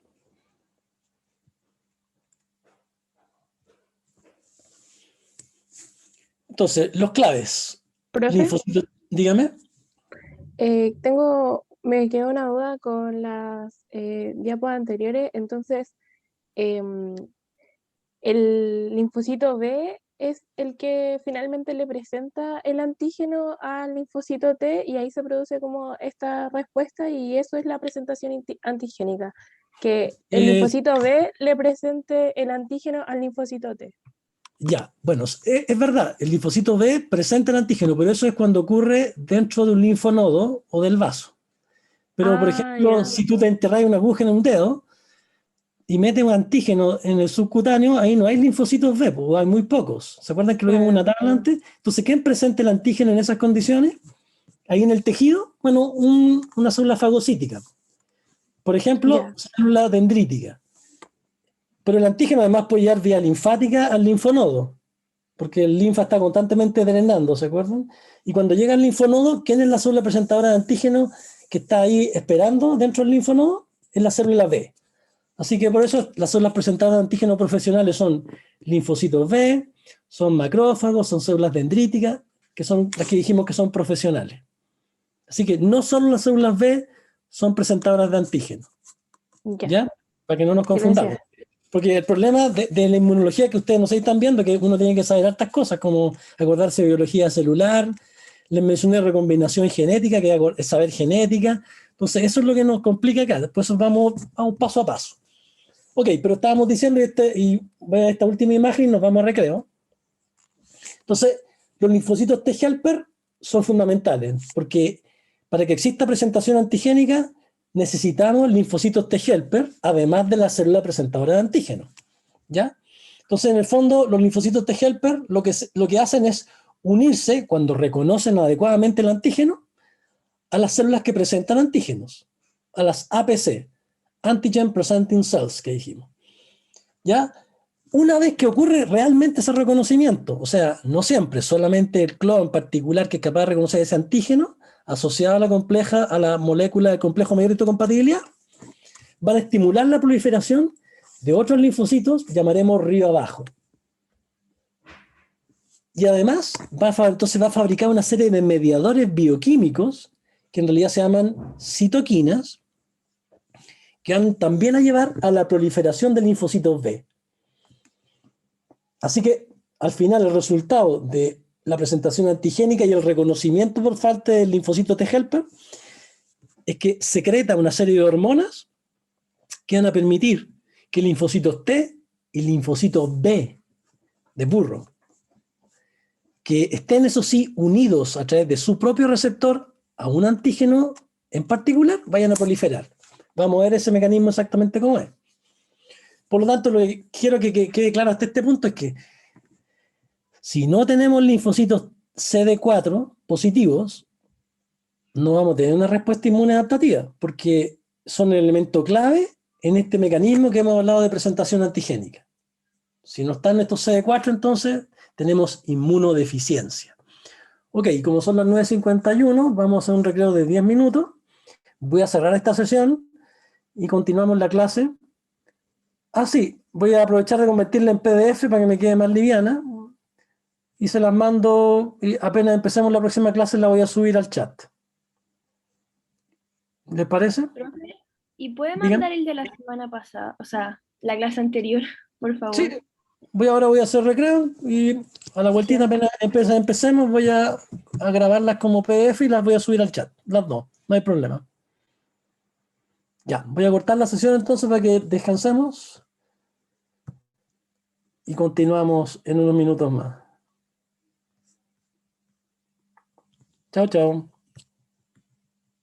Entonces, los claves. ¿Profe? Linfocitos, dígame. Me quedó una duda con las diapos anteriores. Entonces, el linfocito B es el que finalmente le presenta el antígeno al linfocito T y ahí se produce como esta respuesta y eso es la presentación antigénica, que el linfocito B le presente el antígeno al linfocito T. Ya, bueno, es verdad, el linfocito B presenta el antígeno, pero eso es cuando ocurre dentro de un linfonodo o del vaso. Pero, por ejemplo, ya. si tú te enterras una aguja en un dedo y metes un antígeno en el subcutáneo, ahí no hay linfocitos B, pues, hay muy pocos. ¿Se acuerdan que lo vimos en una tabla antes? Entonces, ¿quién presenta el antígeno en esas condiciones? Ahí en el tejido, bueno, una célula fagocítica. Por ejemplo, célula dendrítica. Pero el antígeno además puede llegar vía linfática al linfonodo, porque el linfa está constantemente drenando, ¿se acuerdan? Y cuando llega al linfonodo, ¿quién es la célula presentadora de antígeno que está ahí esperando dentro del linfonodo? Es la célula B. Así que por eso las células presentadoras de antígeno profesionales son linfocitos B, son macrófagos, son células dendríticas, que son las que dijimos que son profesionales. Así que no solo las células B son presentadoras de antígenos. Ya. ¿Ya? Para que no nos confundamos. Porque el problema de la inmunología que ustedes no sé, están viendo, que uno tiene que saber hartas cosas, como acordarse de biología celular, les mencioné recombinación genética, que es saber genética. Entonces, eso es lo que nos complica acá. Después vamos paso a paso. Ok, pero estábamos diciendo, y voy a esta última imagen y nos vamos a recreo. Entonces, los linfocitos T helper son fundamentales, porque para que exista presentación antigénica, necesitamos linfocitos T helper, además de la célula presentadora de antígenos. ¿Ya? Entonces, en el fondo, los linfocitos T helper lo que hacen es unirse, cuando reconocen adecuadamente el antígeno, a las células que presentan antígenos, a las APC, Antigen Presenting Cells, que dijimos. ¿Ya? Una vez que ocurre realmente ese reconocimiento, o sea, no siempre, solamente el clon en particular que es capaz de reconocer ese antígeno, asociado a la molécula del complejo mayor de histocompatibilidad, van a estimular la proliferación de otros linfocitos, llamaremos río abajo. Y además, entonces va a fabricar una serie de mediadores bioquímicos, que en realidad se llaman citoquinas, que van también a llevar a la proliferación de linfocitos B. Así que, al final, el resultado de la presentación antigénica y el reconocimiento por parte del linfocito T helper es que secreta una serie de hormonas que van a permitir que linfocitos T y linfocitos B de burro, que estén, eso sí, unidos a través de su propio receptor a un antígeno en particular, vayan a proliferar. Vamos a ver ese mecanismo exactamente cómo es. Por lo tanto, lo que quiero que quede claro hasta este punto es que si no tenemos linfocitos CD4 positivos, no vamos a tener una respuesta inmune adaptativa, porque son el elemento clave en este mecanismo que hemos hablado de presentación antigénica. Si no están estos CD4, entonces tenemos inmunodeficiencia. Ok, como son las 9:51, vamos a hacer un recreo de 10 minutos. Voy a cerrar esta sesión y continuamos la clase. Sí, voy a aprovechar de convertirla en PDF para que me quede más liviana. Y se las mando, y apenas empecemos la próxima clase la voy a subir al chat. ¿Les parece? Profe, ¿y puede Digan. mandar el de la semana pasada? O sea, la clase anterior, por favor. Sí, ahora voy a hacer recreo y a la vueltita apenas empecemos voy a grabarlas como PDF y las voy a subir al chat, las dos, no hay problema. Ya, voy a cortar la sesión entonces para que descansemos y continuamos en unos minutos más. Chao, chao.